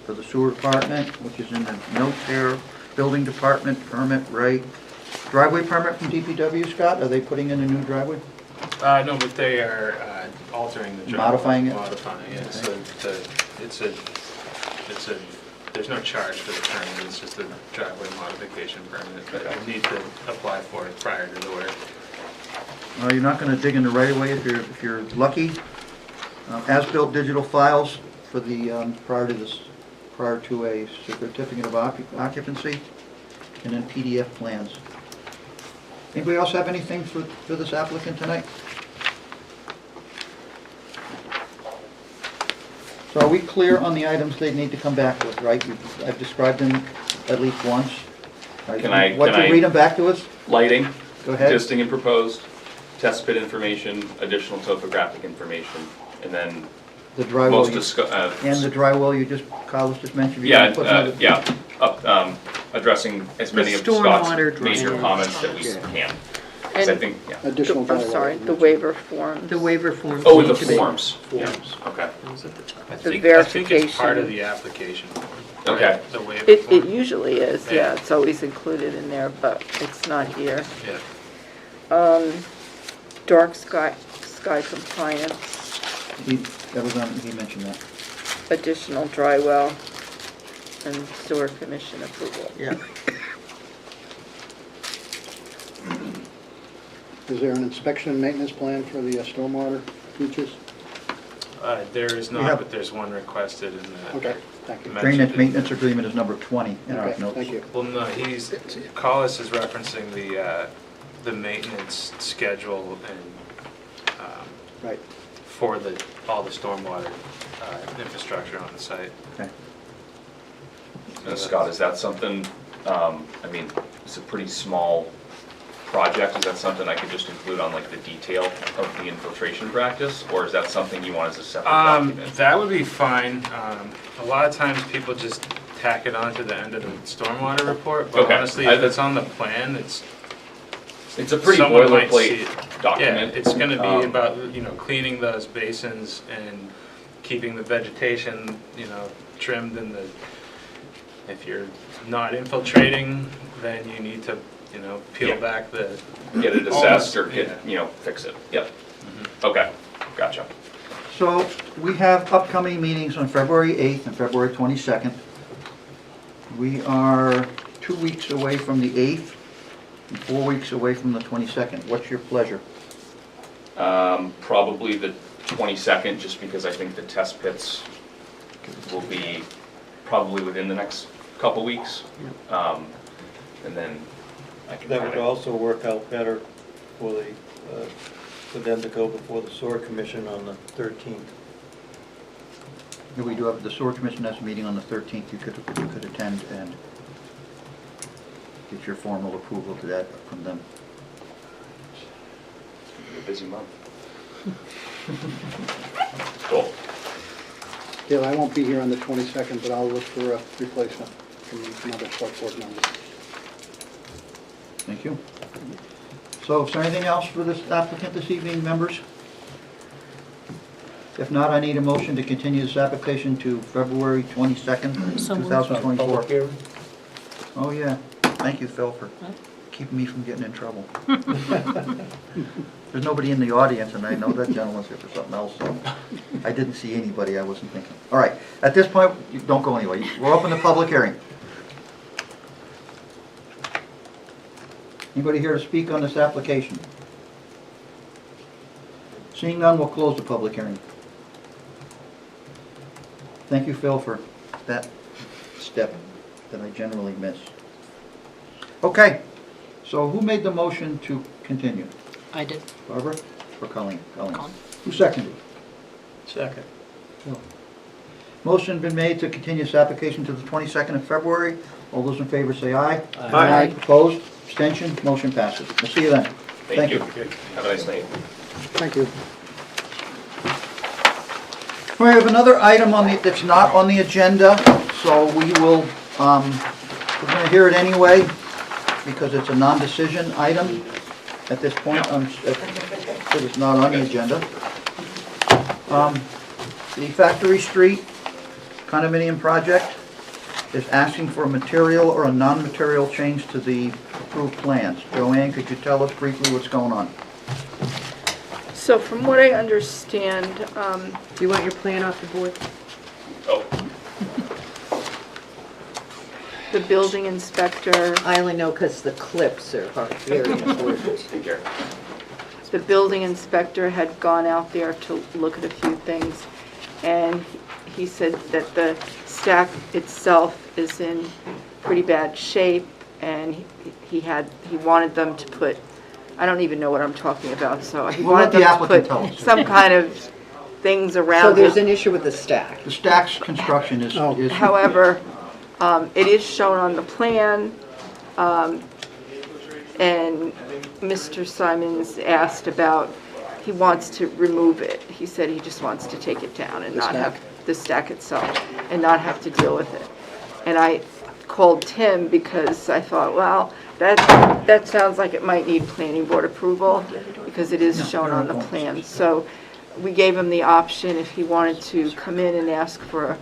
for the sewer department, which is in the note there. Building department permit, right? Driveway permit from DPW, Scott? Are they putting in a new driveway? No, but they are altering the driveway. Modifying it? Modifying it, so there's no charge for the permit, it's just a driveway modification permit, but you need to apply for it prior to the work. You're not gonna dig in the right of way if you're lucky. As-built digital files for the, prior to a certificate of occupancy, and then PDF plans. Anybody else have anything for this applicant tonight? So are we clear on the items they need to come back with, right? I've described them at least once. Right? Can I- What, can you I- read them back to us? Lighting, Go ahead. existing and proposed, test pit information, additional topographic information, and then The drywall, most and the drywall you just, Carlos just mentioned. yeah, You're gonna put another- addressing as The many of Scott's stormwater major drainage. comments that we can. 'Cause I And- think, yeah. Additional I'm driveway. sorry, the waiver forms. The waiver forms. Oh, need the to be- forms. Yeah, Forms. okay, I The think it's part verification. of the application. Okay. right? The waiver It form. usually is, yeah, it's always included in there, but it's not here. Yeah. Dark sky compliance, He mentioned that. additional dry well, and sewer commission approval. Yeah. Is there an inspection and maintenance plan for the stormwater features? There is We have- not, but there's one requested in the. Okay, thank you. mentioned Drainage in- maintenance agreement is number 20 in our Okay, notes. thank you. Well, no, Collis is referencing the maintenance schedule and, Right. for all the stormwater, infrastructure on the site. Okay. Scott, is that something, I mean, it's a pretty small project, is that something I could just include on like the detail of the infiltration practice? Or is that something you want as a separate document? That would be fine. A lot of times people just tack it on to the end of the stormwater report, but Okay. honestly, if it's on the plan, It's a pretty someone might see boilerplate it. document. Yeah, it's gonna be Um, about, cleaning those basins and keeping the vegetation, trimmed and if you're not infiltrating, then you need to, peel Yeah. back the. Get it assessed or Yeah. get, fix it, yep. Okay, gotcha. So we have upcoming meetings on February 8th and February 22nd. We are 2 weeks away from the 8th and 4 weeks away from the 22nd. What's your pleasure? Probably the 22nd, just because I think the test pits will be probably within the next couple weeks. And then I can That kind would of, also work out better for for them to go before the sewer commission on the 13th. We do have, the sewer commission has a meeting on the 13th. You could attend and get your formal approval to that from them. a busy month. Cool. Dale, I won't be here on the 22nd, but I'll look for a replacement from another select board member. Thank you. So is there anything else for this applicant this evening, members? If not, I need a motion to continue this application to February 22nd, So moved. 2024. Public hearing? Oh, yeah. Thank you, Phil, for keeping me from getting in trouble. There's nobody in the audience, and I know that gentleman's here for something else, so I didn't see anybody I wasn't thinking. All right, at this point, you don't go anywhere. We're open to public hearing. Anybody here to speak on this application? Seeing none, we'll close the public hearing. Thank you, Phil, for that step that I generally miss. Okay, so who made the motion to continue? I did. Barbara or Colleen? Colleen. Who seconded? Second. Motion been made to continue this application to the 22nd of February. All those in favor say aye. Aye. Opposed? Abstention? Motion passes. We'll see you then. Thank you. Have a nice night. Thank you. We have another item on the, that's not on the agenda, so we will, we're gonna hear it anyway, because it's a non-decision item at this point, because it's not on the agenda. The Factory Street condominium project is asking for a material or a non-material change to the approved plans. Joanne, could you tell us briefly what's going on? So from what I understand, Do you want your plan off the board? Oh, the building inspector, I only know because the clips are very important. take care. the building inspector had gone out there to look at a few things, and he said that the stack itself is in pretty bad shape, and he wanted them to put, I don't even know what I'm talking about, so he We'll wanted let the them to applicant tell put us. some kind of things So around there's it. an issue with the stack. The Stacks construction is, Oh. However, it is shown on the plan, and Mr. Simons asked about, he wants to remove it. He said he just wants to take it down and The not have, stack? the stack itself, and not have to deal with it. And I called Tim because I thought, well, that sounds like it might need planning board approval, because it is shown on the plan. So we gave him the option if he wanted to come in and ask for,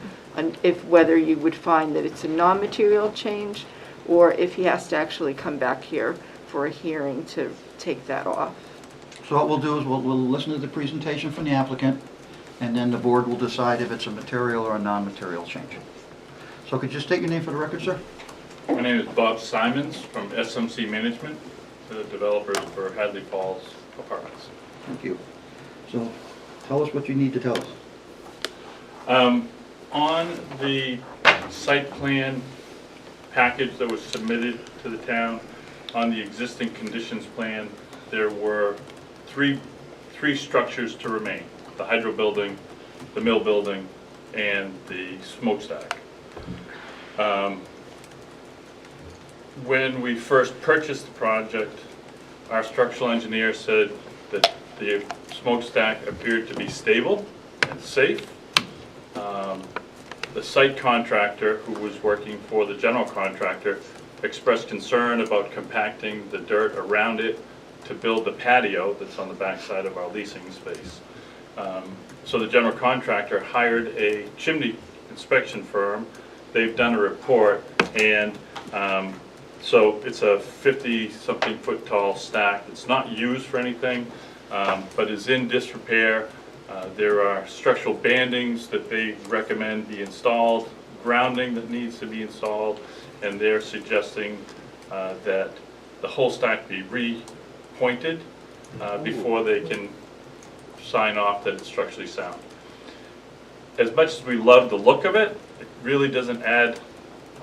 whether you would find that it's a non-material change, or if he has to actually come back here for a hearing to take that off. so what we'll do is we'll listen to the presentation from the applicant, and then the board will decide if it's a material or a non-material change. So could you state your name for the record, sir? My name is Bob Simons from SMC Management, the developers for Hadley Falls Apartments. Thank you. So tell us what you need to tell us. On the site plan package that was submitted to the town, on the existing conditions plan, there were three structures to remain: the hydro building, the mill building, and the smokestack. When we first purchased the project, our structural engineer said that the smokestack appeared to be stable and safe. The site contractor, who was working for the general contractor, expressed concern about compacting the dirt around it to build the patio that's on the backside of our leasing space. So the general contractor hired a chimney inspection firm. They've done a report, and so it's a 50-something foot tall stack. It's not used for anything, but is in disrepair. There are structural bandings that they recommend be installed, grounding that needs to be installed, and they're suggesting that the whole stack be re-pointed before they can sign off that it's structurally sound. As much as we love the look of it, it really doesn't add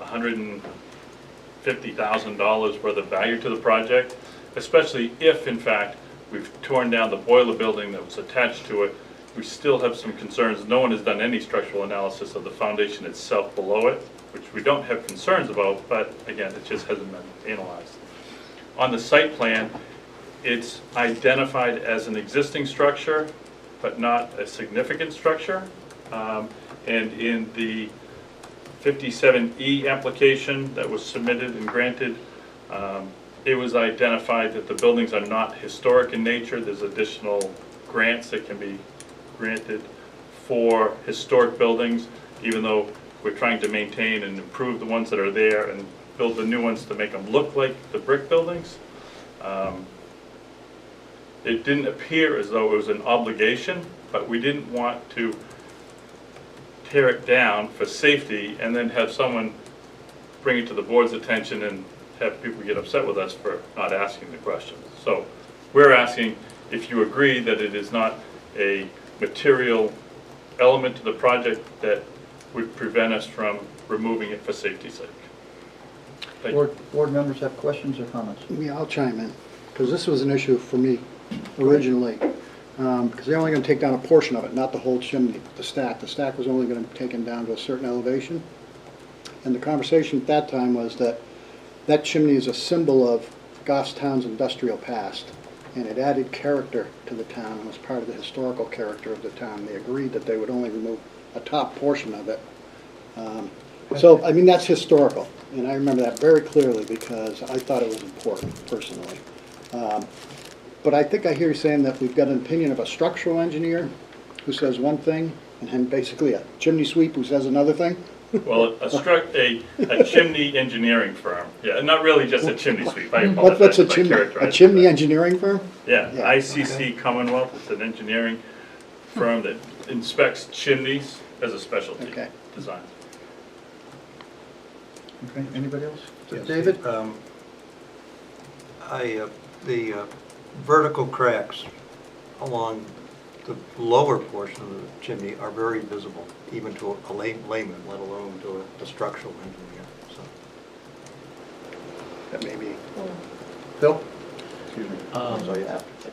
$150,000 worth of value to the project, especially if, in fact, we've torn down the boiler building that was attached to it. We still have some concerns. No one has done any structural analysis of the foundation itself below it, which we don't have concerns about, but again, it just hasn't been analyzed. On the site plan, it's identified as an existing structure, but not a significant structure. And in the 57E application that was submitted and granted, it was identified that the buildings are not historic in nature. There's additional grants that can be granted for historic buildings, even though we're trying to maintain and improve the ones that are there and build the new ones to make them look like the brick buildings. It didn't appear as though it was an obligation, but we didn't want to tear it down for safety and then have someone bring it to the board's attention and have people get upset with us for not asking the questions. So we're asking if you agree that it is not a material element to the project that would prevent us from removing it for safety's sake. Thank you. Board members have questions or comments? Yeah, I'll chime in, because this was an issue for me originally, because they're only going to take down a portion of it, not the whole chimney, the stack. The stack was only going to be taken down to a certain elevation. And the conversation at that time was that that chimney is a symbol of Goffstown's industrial past, and it added character to the town and was part of the historical character of the town. They agreed that they would only remove a top portion of it. So, I mean, that's historical, and I remember that very clearly because I thought it was important personally. But I think I hear you saying that we've got an opinion of a structural engineer who says one thing, and then basically a chimney sweep who says another thing. Well, a chimney engineering firm, yeah, not really just a chimney sweep, I apologize What's a if I chimney? characterized A it chimney that. engineering firm? Yeah, Yeah, ICC Commonwealth, it's an engineering firm that inspects chimneys as a specialty Okay. design. Okay, anybody else? Yes. David? The vertical cracks along the lower portion of the chimney are very visible, even to a layman, let alone to a structural engineer, so. That may be. Phil? Excuse me. So you have to.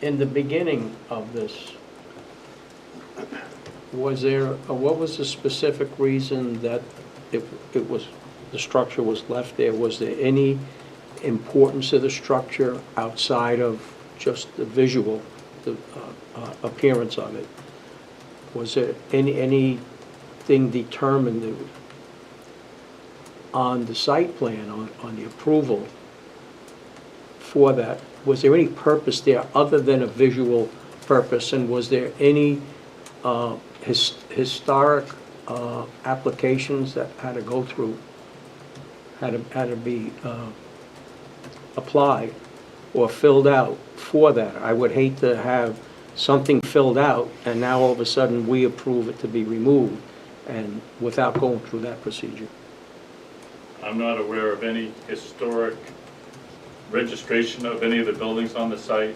In the beginning of this, was there, what was the specific reason that it was, the structure was left there? Was there any importance of the structure outside of just the visual, the appearance of it? Was there anything determined on the site plan, on the approval for that? Was there any purpose there other than a visual purpose? And was there any historic applications that had to go through, had to be applied or filled out for that? I would hate to have something filled out and now all of a sudden we approve it to be removed and without going through that procedure. I'm not aware of any historic registration of any of the buildings on the site.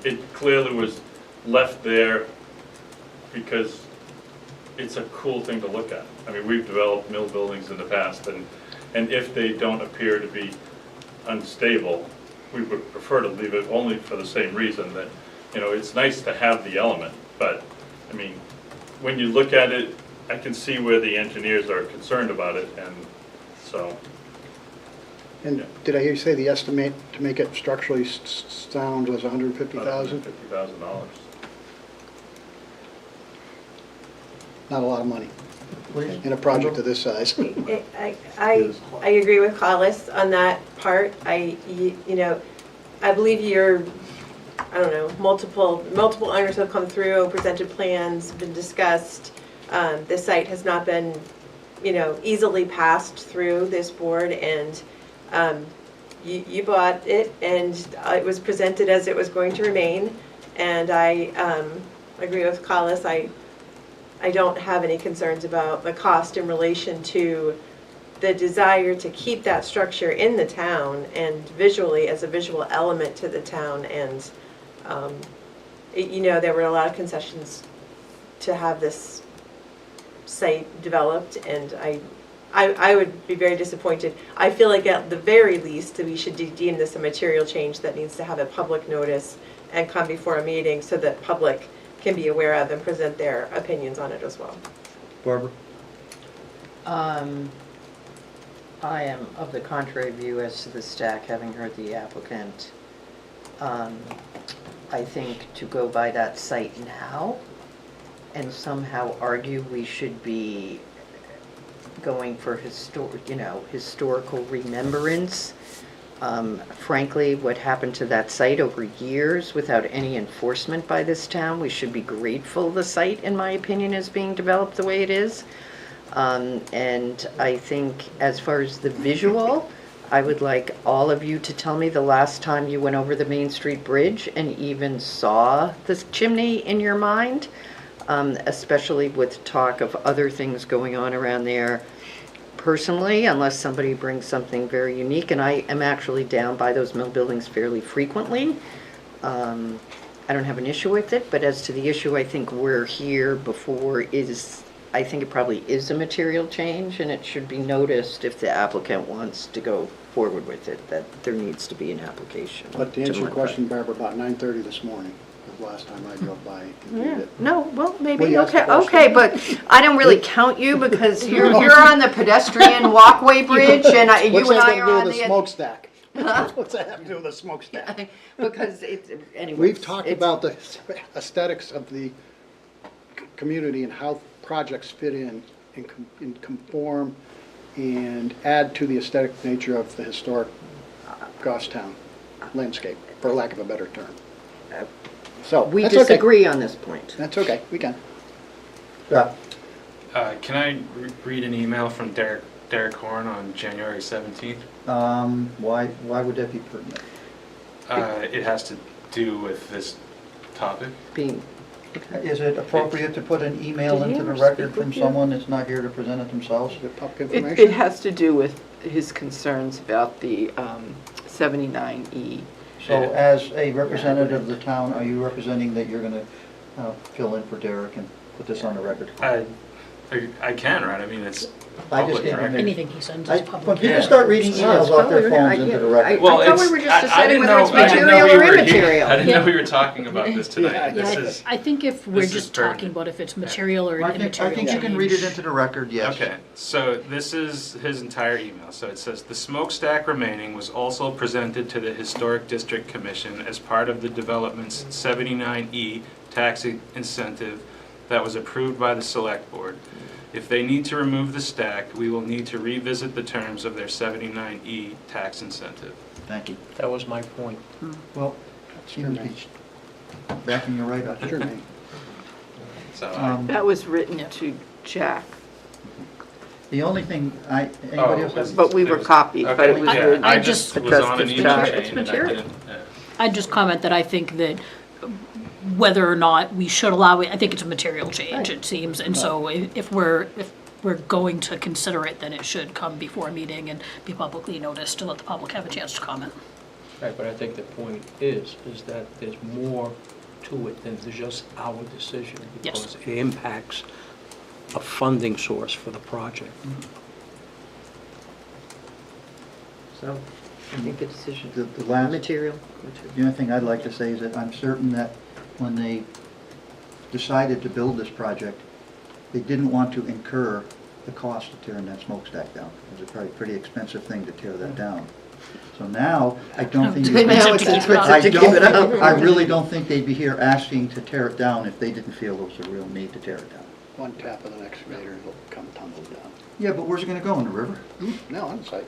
It clearly was left there because it's a cool thing to look at. I mean, we've developed mill buildings in the past, and if they don't appear to be unstable, we would prefer to leave it only for the same reason that, you know, it's nice to have the element, but, I mean, when you look at it, I can see where the engineers are concerned about it, and so. And Yeah. did I hear you say the estimate to make it structurally sound was $150,000? $150,000. Not a lot of money Please. in a project of this size. I agree with Collis on that part. You know, I believe you're, I don't know, multiple owners have come through, presented plans, been discussed. This site has not been, you know, easily passed through this board, and you bought it, and it was presented as it was going to remain. And I agree with Collis. I don't have any concerns about the cost in relation to the desire to keep that structure in the town and visually as a visual element to the town. And, you know, there were a lot of concessions to have this site developed, and I would be very disappointed. I feel like at the very least that we should deem this a material change that needs to have a public notice and come before a meeting so that public can be aware of and present their opinions on it as well. Barbara? I am of the contrary view as to the stack, having heard the applicant. I think to go by that site now and somehow argue we should be going for historical remembrance. Frankly, what happened to that site over years without any enforcement by this town, we should be grateful the site, in my opinion, is being developed the way it is. And I think as far as the visual, I would like all of you to tell me the last time you went over the Main Street Bridge and even saw this chimney in your mind, especially with talk of other things going on around there. Personally, unless somebody brings something very unique, and I am actually down by those mill buildings fairly frequently, I don't have an issue with it, but as to the issue I think we're here before is I think it probably is a material change, and it should be noticed if the applicant wants to go forward with it, that there needs to be an application. But to answer your modify. question, Barbara, about 9:30 this morning, was the last time I drove by and viewed Yeah. it. No, well, Well, maybe, you asked okay, the question. okay, but I don't really count you because you're on the pedestrian walkway bridge, and you What's and that I got are to do on with the the. smokestack? What's that have to do with the smokestack? Because it's, anyway. We've talked about the aesthetics of the community and how projects fit in and conform and add to the aesthetic nature of the historic Goffstown landscape, for lack of a better term. So, We that's okay. disagree on this point. That's okay, we can. Yeah. Can I read an email from Derek Horn on January 17th? Why would that be pertinent? It has to do with this topic. Being, Is it appropriate to put an email Did he into the ever record speak from with you? someone that's not here to present it themselves? Is it public It information? has to do with his concerns about the 79E. So as a representative of the town, are you representing that you're going to fill in for Derek and put this on the record? I can, right? I mean, it's I just public can't record. Anything he sends I- is When public. people Yeah. start reading emails off their phones into the record. Well, I thought we it's- were just deciding didn't whether know- it's I didn't know material we or were here- immaterial. I didn't know we were talking about this tonight. Yeah, This Yeah, is, I think if we're this is just talking pertinent. about if it's material or I immaterial think you can read it change. into the record, yes. okay, so this is his entire email. So it says, "The smokestack remaining was also presented to the Historic District Commission as part of the development's 79E tax incentive that was approved by the Select Board. If they need to remove the stack, we will need to revisit the terms of their 79E tax incentive." Thank you. That was my point. Well, seems to be backing you right up. Sure, Nate. So That was written Yeah. to Jack, The only thing anybody else have? but we were copied, but it Okay, was yeah, written. I just just was on an addressed to email Jack. chain It's and I material. didn't. I'd just comment that I think that whether or not we should allow it, I think it's a material change, it seems. And so if we're going to consider it, then it should come before a meeting and be publicly noticed to let the public have a chance to comment. Right, but I think the point is that there's more to it than just our decision. Yes. Because it impacts a funding source for the project. So, I think the decision, The last, material. the only thing I'd like to say is that I'm certain that when they decided to build this project, they didn't want to incur the cost of tearing that smokestack down. It was a pretty expensive thing to tear that down. So now, I don't think. Now Now it's it's expensive I to keep don't it up. think- I really don't think they'd be here asking to tear it down if they didn't feel there was a real need to tear it down. One tap of an excavator, it'll come tumbling down. Yeah, but where's it gonna go, in the river? No, on site.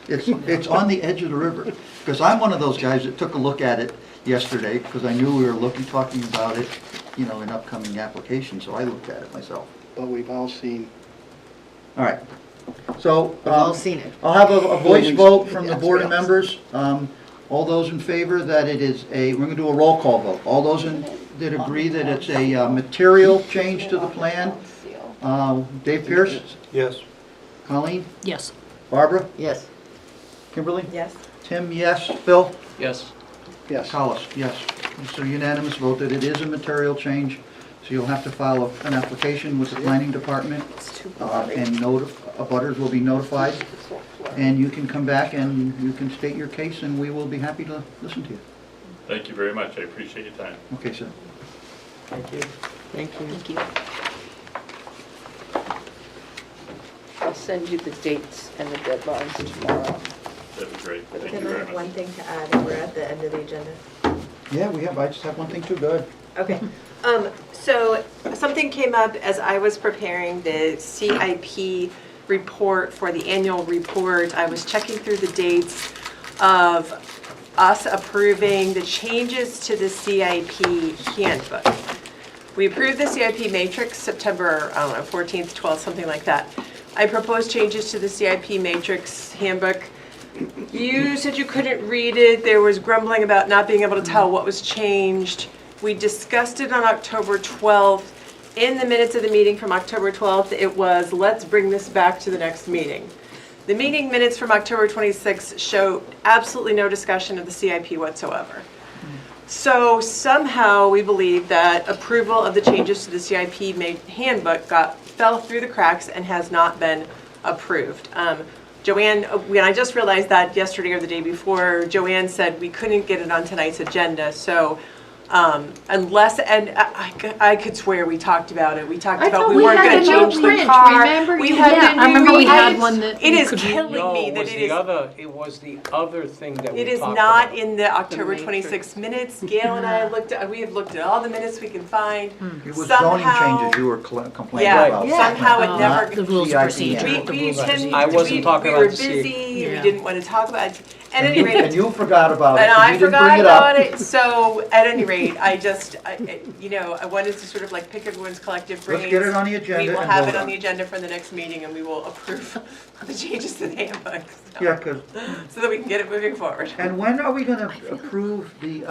It's on the edge of the river. Because I'm one of those guys that took a look at it yesterday, because I knew we were talking about it, in upcoming applications, so I looked at it myself. But we've all seen, All right, so. We've all seen it. I'll have a voice vote from the Yes, board of yes. members. All those in favor that it is we're gonna do a roll call vote. All those that agree that it's a material change to the plan. Dave Pierce, Yes. Colleen, Yes. Barbara, Yes. Kimberly, Yes. Tim, yes, Phil, Yes. yes. Collis, yes. So unanimous vote that it is a material change. So you'll have to file an application with the planning department, and abutters will be notified. And you can come back and you can state your case, and we will be happy to listen to you. Thank you very much, I appreciate your time. Okay, sir. Thank you. Thank you. Thank you. I'll send you the dates and the deadlines tomorrow. That'd be great, thank you Can I very have one much. thing to add, and we're at the end of the agenda? Yeah, I just have one thing too, go ahead. Okay, so something came up as I was preparing the CIP report for the annual report. I was checking through the dates of us approving the changes to the CIP handbook. We approved the CIP matrix September, 14th, 12th, something like that. I proposed changes to the CIP matrix handbook. You said you couldn't read it. There was grumbling about not being able to tell what was changed. We discussed it on October 12th. In the minutes of the meeting from October 12th, it was, let's bring this back to the next meeting. The meeting minutes from October 26th show absolutely no discussion of the CIP whatsoever. So somehow we believe that approval of the changes to the CIP handbook fell through the cracks and has not been approved. Joanne, when I just realized that yesterday or the day before, Joanne said we couldn't get it on tonight's agenda, so unless, and I could swear we talked about it. We talked I about thought we we weren't had gonna a change the blueprint, car. remember? We You had had the I remember we new- had one that It we is could- killing No, me it that was it the is. other, it was the other thing that we It is talked not about. in the October matrix. 26 minutes. Gail and I we have looked at all the minutes we can find. It was zoning Somehow- changes you were complaining Yeah, about. somehow it Not never. The rules of CIP. procedure. We the rules of tend, procedure. I wasn't talking we were about the busy, we Yeah. didn't want to talk about it. At And any you, rate, and you forgot about it. and 'cause I you didn't forgot bring it up. about it, so at any rate, I wanted to sort of like pick everyone's collective brains. Let's get it on the agenda We will and have vote it on on the it. agenda for the next meeting and we will approve the changes to the handbook. so- Yeah, 'cause So that we can get it moving forward. and when are we gonna approve the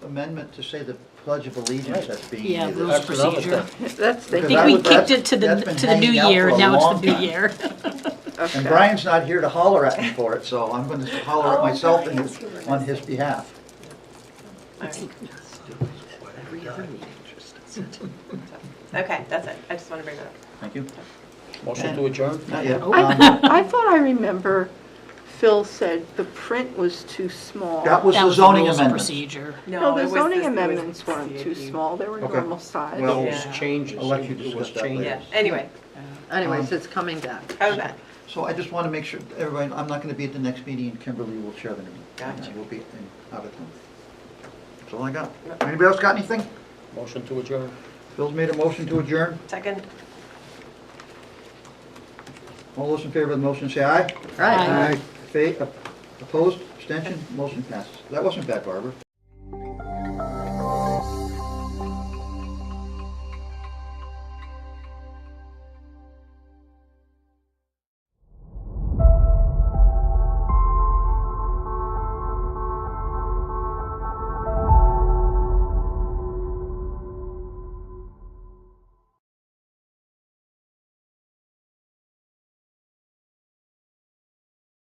amendment to say the Pledge of Allegiance as being Yeah, used? rules of That's another procedure. thing. That's, they I Because think I we would- Kicked that's- it to that's the, been to the new hanging out year, for and a now it's long the new time. year. And okay. Brian's not here to holler at me for it, so I'm gonna holler at Oh, myself Brian, yes, you were. on his behalf. All right. Okay, that's it. I just want to bring that up. Thank you. Motion to adjourn? Not yet. I thought I remember Phil said the print was too small. That was That the was zoning rules of amendment. procedure. No, it the was zoning this- it was amendments weren't too CIP. small, they were Okay. normal size. Well, It Yeah. was changes. I'll let you It was discuss that later. changes. Yeah, anyway, Anyways, it's coming back. okay. So I just want to make sure, everybody, I'm not going to be at the next meeting, and Kimberly will chair the meeting. Gotcha. I will be out of town. That's all I got. Anybody else got anything? Motion to adjourn. Bill's made a motion to adjourn. Second? All those in favor of the motion say aye. Right. Opposed, abstention, motion passes. That wasn't bad, Barbara.